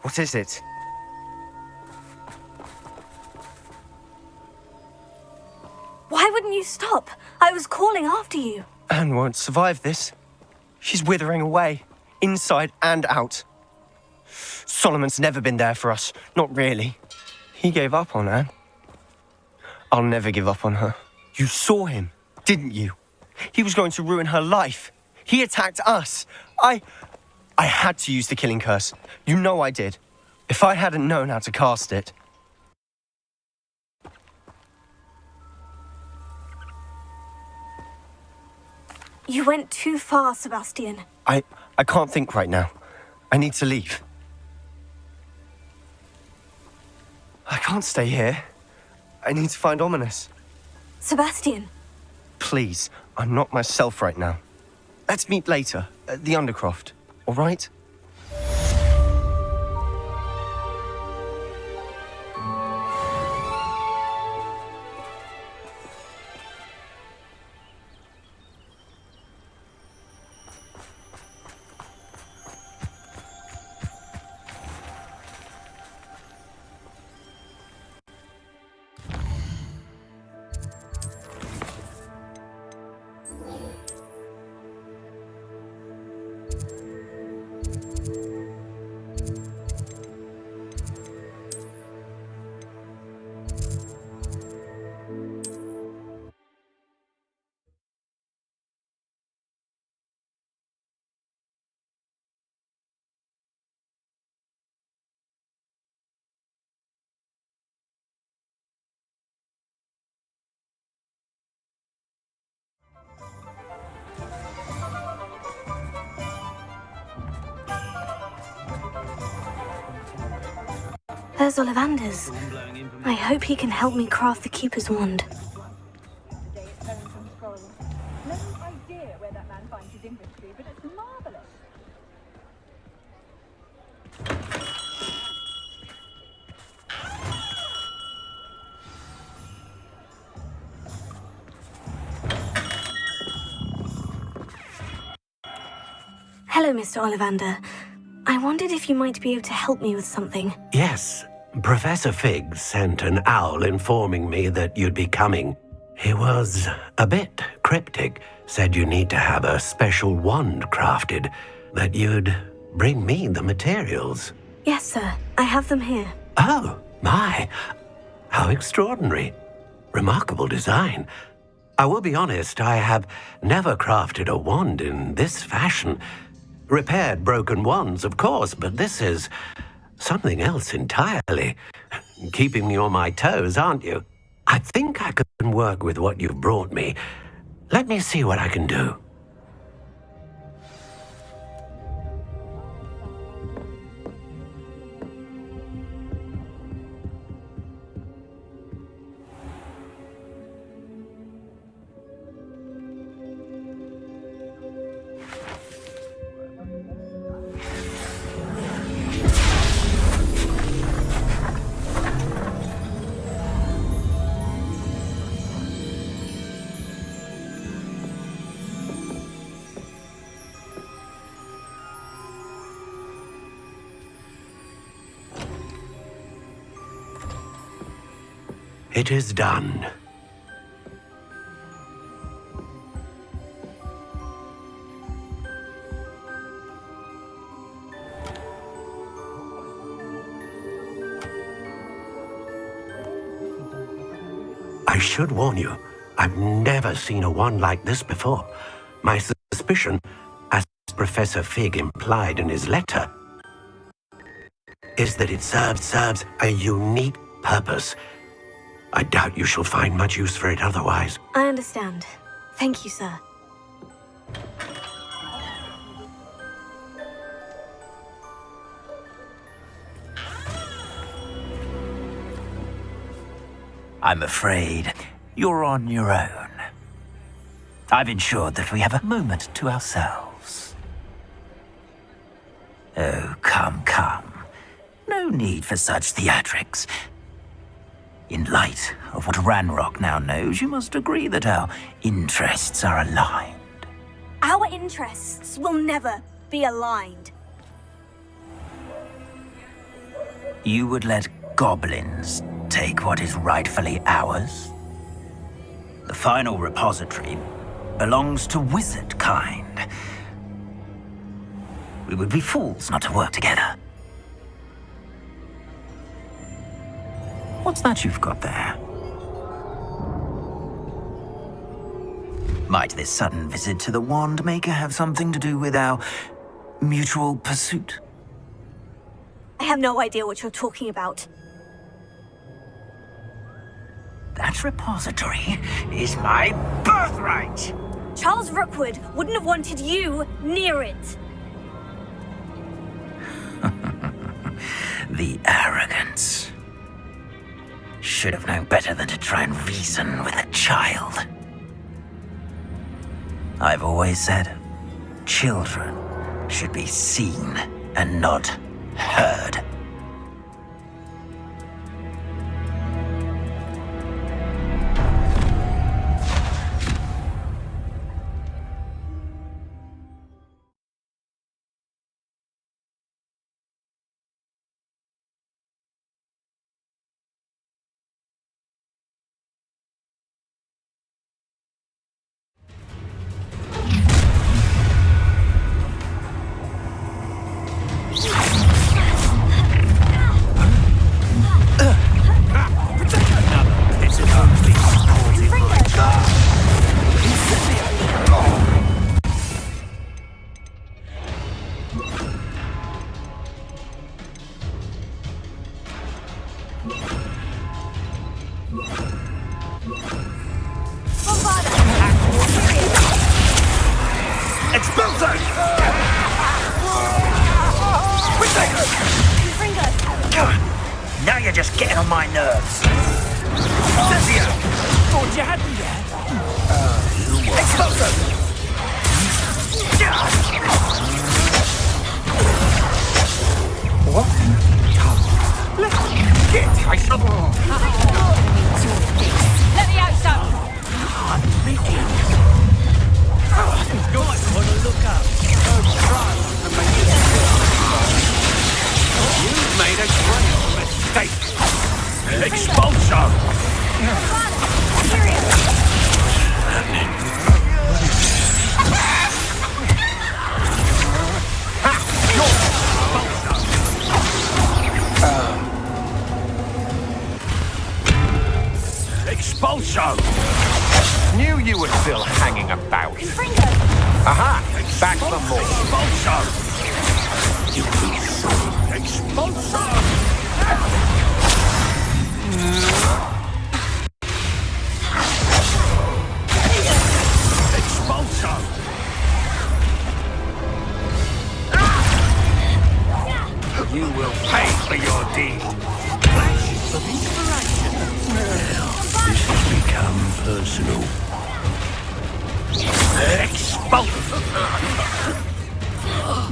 What is it? Why wouldn't you stop? I was calling after you. Anne won't survive this. She's withering away, inside and out. Solomon's never been there for us, not really. He gave up on Anne. I'll never give up on her. You saw him, didn't you? He was going to ruin her life. He attacked us. I had to use the killing curse. You know I did. If I hadn't known how to cast it... You went too far, Sebastian. I can't think right now. I need to leave. I can't stay here. I need to find Ominous. Sebastian. Please, I'm not myself right now. Let's meet later, at the Undercroft, all right? There's Ollivander's. I hope he can help me craft the Keeper's wand. No idea where that man finds his inventory, but it's marvelous. Hello, Mr. Ollivander. I wondered if you might be able to help me with something. Yes, Professor Fig sent an owl informing me that you'd be coming. He was a bit cryptic, said you need to have a special wand crafted, that you'd bring me the materials. Yes, sir. I have them here. Oh, my. How extraordinary. Remarkable design. I will be honest, I have never crafted a wand in this fashion. Repaired broken wands, of course, but this is something else entirely. Keeping me on my toes, aren't you? I think I can work with what you've brought me. Let me see what I can do. It is done. I should warn you, I've never seen a wand like this before. My suspicion, as Professor Fig implied in his letter, is that it serves a unique purpose. I doubt you shall find much use for it otherwise. I understand. Thank you, sir. I'm afraid you're on your own. I've ensured that we have a moment to ourselves. Oh, come. No need for such theatrics. In light of what Ranrock now knows, you must agree that our interests are aligned. Our interests will never be aligned. You would let goblins take what is rightfully ours? The final repository belongs to wizard kind. We would be fools not to work together. What's that you've got there? Might this sudden visit to the Wand Maker have something to do with our mutual pursuit? I have no idea what you're talking about. That repository is my birthright! Charles Rookwood wouldn't have wanted you near it. The arrogance. Should have known better than to try and reason with a child. I've always said, children should be seen and not heard. Now you're just getting on my nerves. Cynthia! Thought you had me there. Explosive! What? Get! Let me out, son! You might want to look up. You've made a great mistake. Expulso! Expulso! Knew you were still hanging about. Aha! Back for more. Expulso! Expulso! personal. Expose!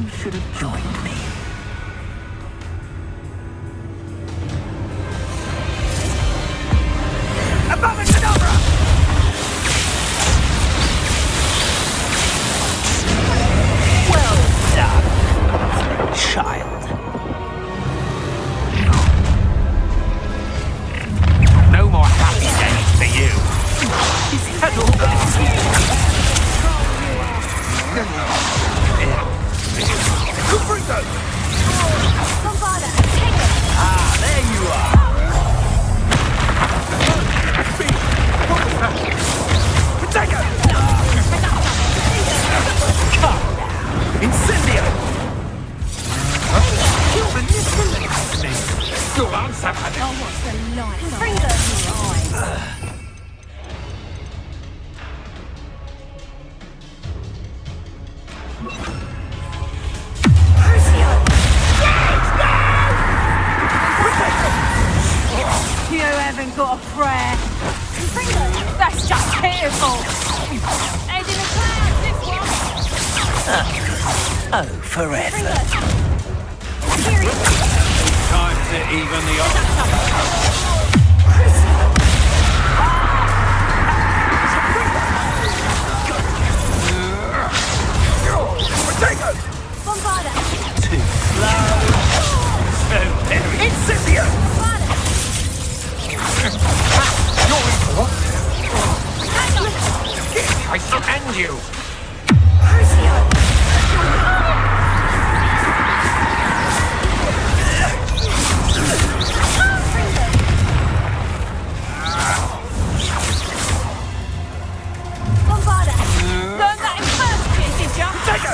You should have joined me. Abracadabra! Well done, child. No more happy days for you. Is that all? Confringo! Bombarda, take it! Ah, there you are. Potato! Come now. Incendio! You manipulate me. You'll answer for this. Oh, what's the light? Confringo! You haven't got a prayer. That's just pitiful. Head in the clouds, this one. Oh, forever. Time to even the odds. Potato! Bombarda! Too slow. So very incendio! You're in for what? I still end you! Bombarda! Learn that in first year, did ya? Potato!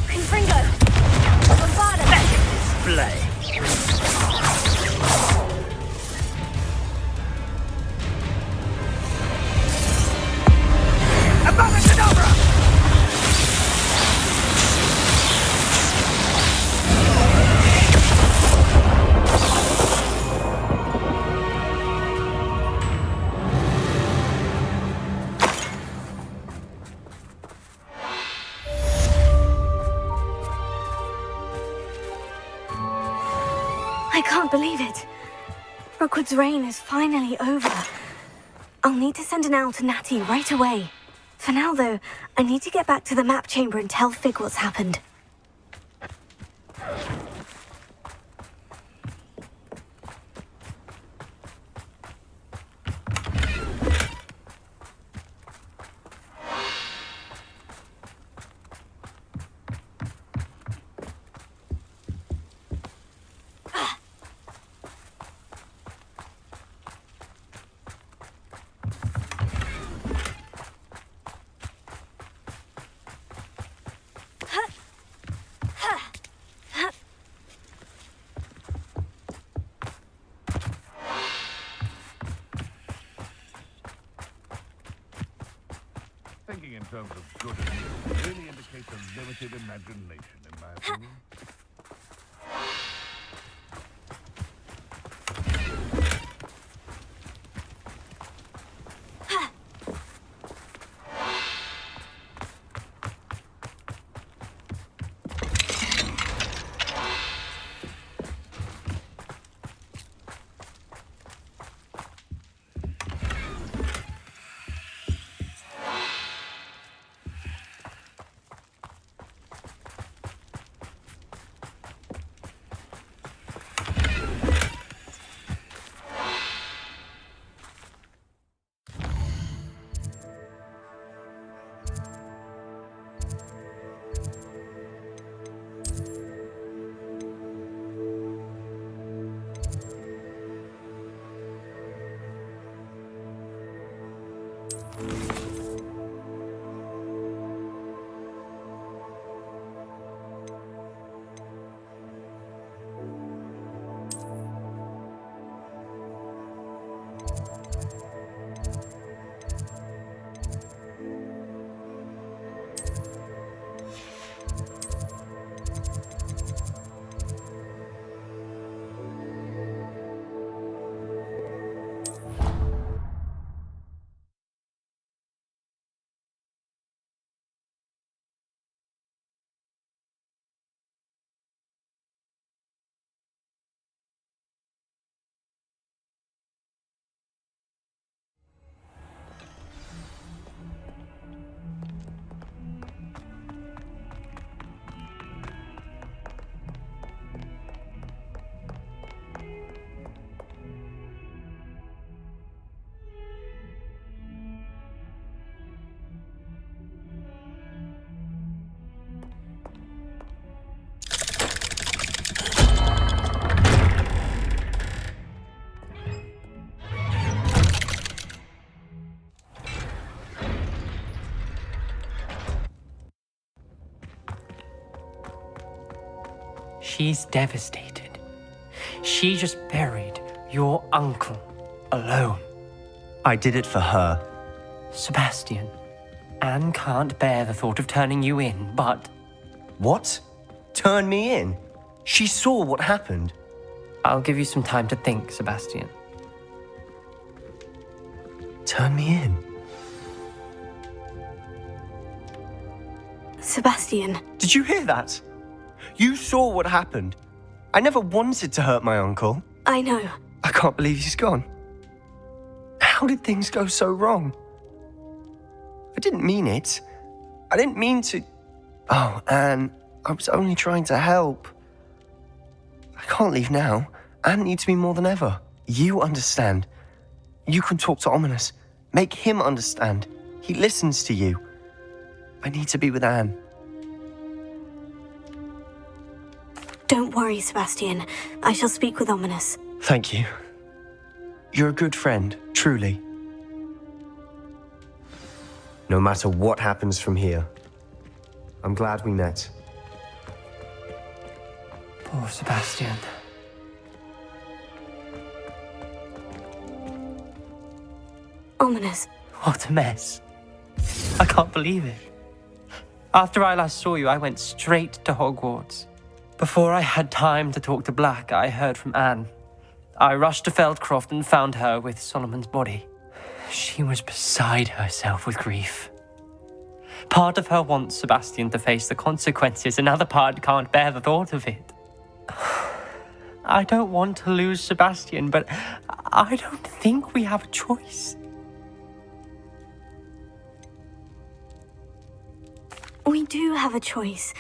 Confringo! Bombarda! Display. Abracadabra! I can't believe it. Rookwood's reign is finally over. I'll need to send an owl to Natty right away. For now, though, I need to get back to the map chamber and tell Fig what's happened. Thinking in terms of good and evil really indicates a limited imagination, in my opinion. She's devastated. She just buried your uncle alone. I did it for her. Sebastian, Anne can't bear the thought of turning you in, but... What? Turn me in? She saw what happened. I'll give you some time to think, Sebastian. Turn me in? Sebastian. Did you hear that? You saw what happened. I never wanted to hurt my uncle. I know. I can't believe he's gone. How did things go so wrong? I didn't mean it. I didn't mean to... Oh, Anne, I was only trying to help. I can't leave now. Anne needs me more than ever. You understand. You can talk to Ominous. Make him understand. He listens to you. I need to be with Anne. Don't worry, Sebastian. I shall speak with Ominous. Thank you. You're a good friend, truly. No matter what happens from here, I'm glad we met. Poor Sebastian. Ominous. What a mess. I can't believe it. After I last saw you, I went straight to Hogwarts. Before I had time to talk to Black, I heard from Anne. I rushed to Feldcroft and found her with Solomon's body. She was beside herself with grief. Part of her wants Sebastian to face the consequences, another part can't bear the thought of it. I don't want to lose Sebastian, but I don't think we have a choice. We do have a choice.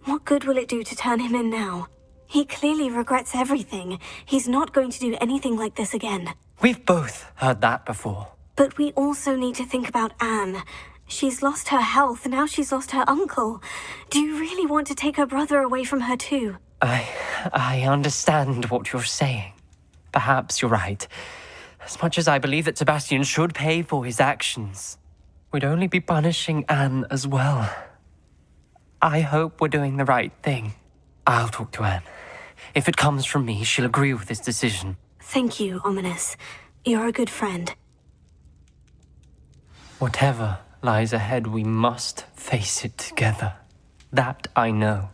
What good will it do to turn him in now? He clearly regrets everything. He's not going to do anything like this again. We've both heard that before. But we also need to think about Anne. She's lost her health, now she's lost her uncle. Do you really want to take her brother away from her too? I understand what you're saying. Perhaps you're right. As much as I believe that Sebastian should pay for his actions, we'd only be punishing Anne as well. I hope we're doing the right thing. I'll talk to Anne. If it comes from me, she'll agree with this decision. Thank you, Ominous. You're a good friend. Whatever lies ahead, we must face it together. That I know.